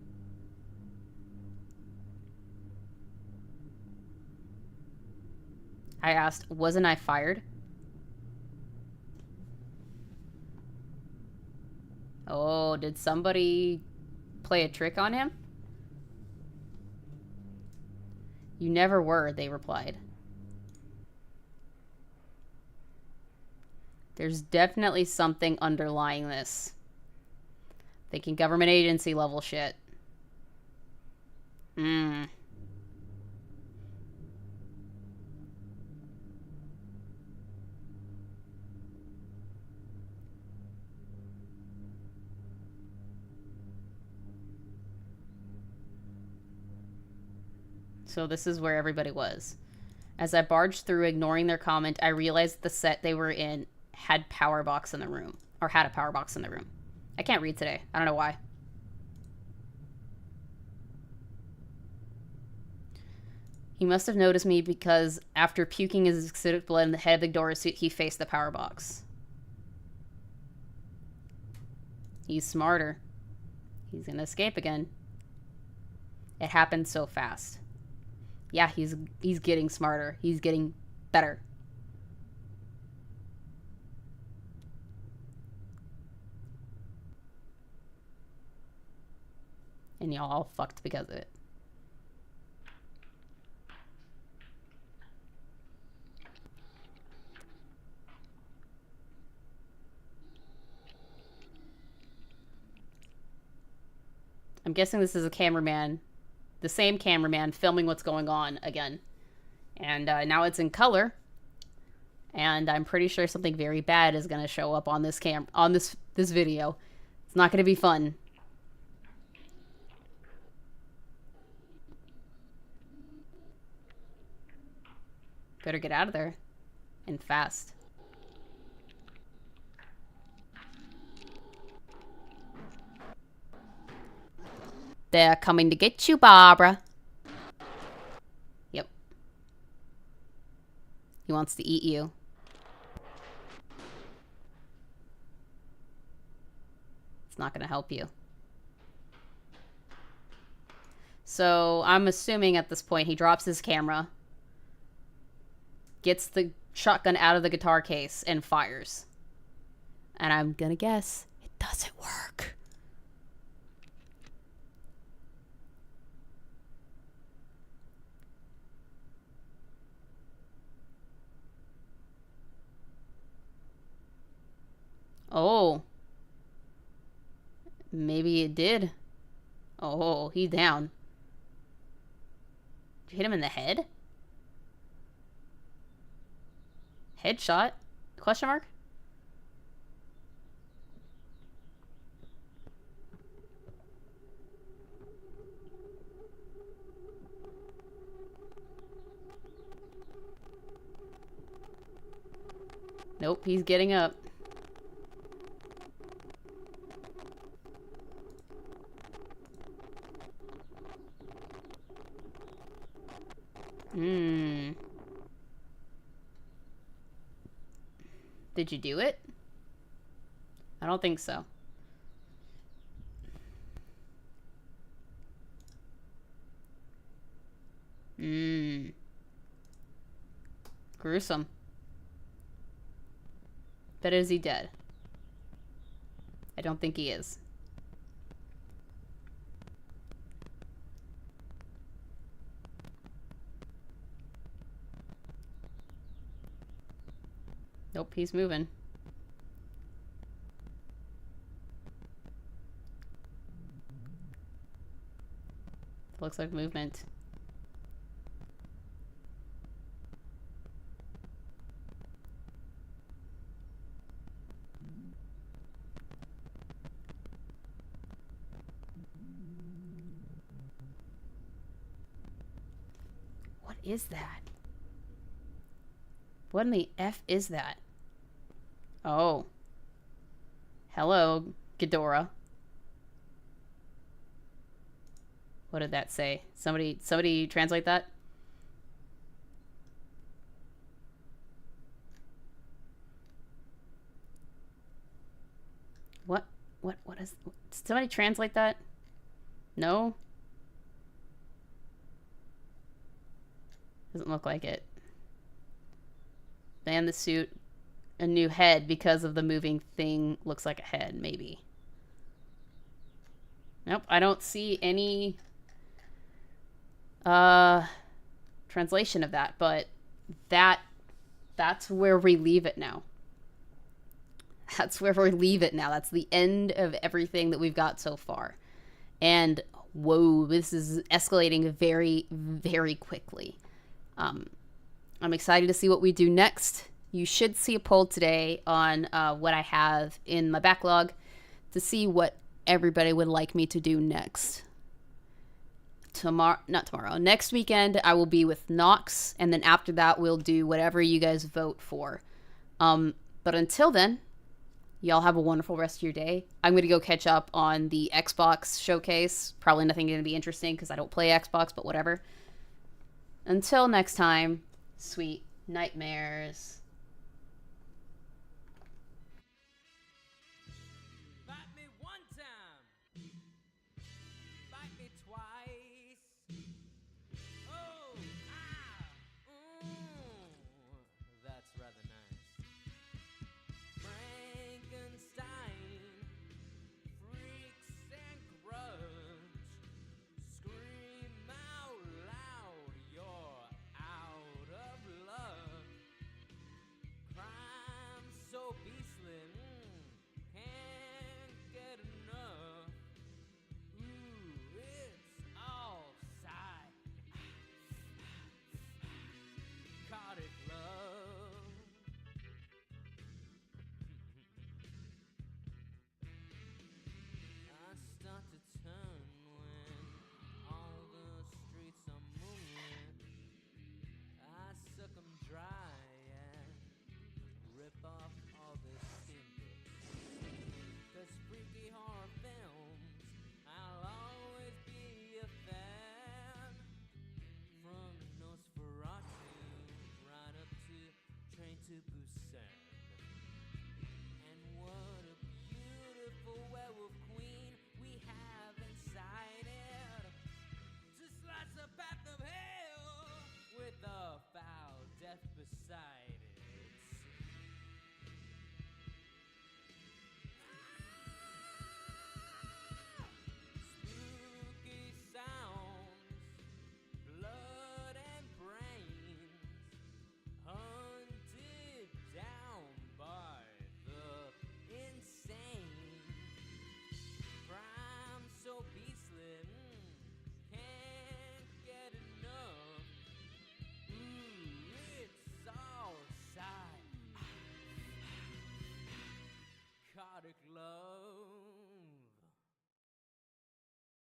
I asked, wasn't I fired? Oh, did somebody play a trick on him? You never were, they replied. There's definitely something underlying this. Thinking government agency level shit. So this is where everybody was. As I barged through, ignoring their comment, I realized the set they were in had power box in the room. Or had a power box in the room. I can't read today. I don't know why. He must have noticed me because after puking his acidic blood in the head of the door suit, he faced the power box. He's smarter. He's gonna escape again. It happened so fast. Yeah, he's getting smarter. He's getting better. And y'all all fucked because of it. I'm guessing this is a cameraman, the same cameraman filming what's going on again. And now it's in color. And I'm pretty sure something very bad is going to show up on this this video. It's not going to be fun. Better get out of there. And fast. They're coming to get you, Barbara. Yep. He wants to eat you. It's not going to help you. So I'm assuming at this point he drops his camera, gets the shotgun out of the guitar case, and fires. And I'm going to guess it doesn't work. Oh. Maybe it did. Oh, he's down. Did you hit him in the head? Headshot? Question mark? Nope, he's getting up. Did you do it? I don't think so. Gruesome. But is he dead? I don't think he is. Nope, he's moving. Looks like movement. What is that? What in the F is that? Oh. Hello, Ghidorah. What did that say? Somebody translate that? What is... Did somebody translate that? No? Doesn't look like it. Man, the suit... A new head because of the moving thing. Looks like a head, maybe. Nope, I don't see any translation of that, but that's where we leave it now. That's where we leave it now. That's the end of everything that we've got so far. And whoa, this is escalating very, very quickly. I'm excited to see what we do next. You should see a poll today on what I have in my backlog to see what everybody would like me to do next. Next weekend I will be with Nox, and then after that we'll do whatever you guys vote for. But until then, y'all have a wonderful rest of your day. I'm going to go catch up on the Xbox showcase. Probably nothing going to be interesting because I don't play Xbox, but whatever. Until next time, sweet nightmares.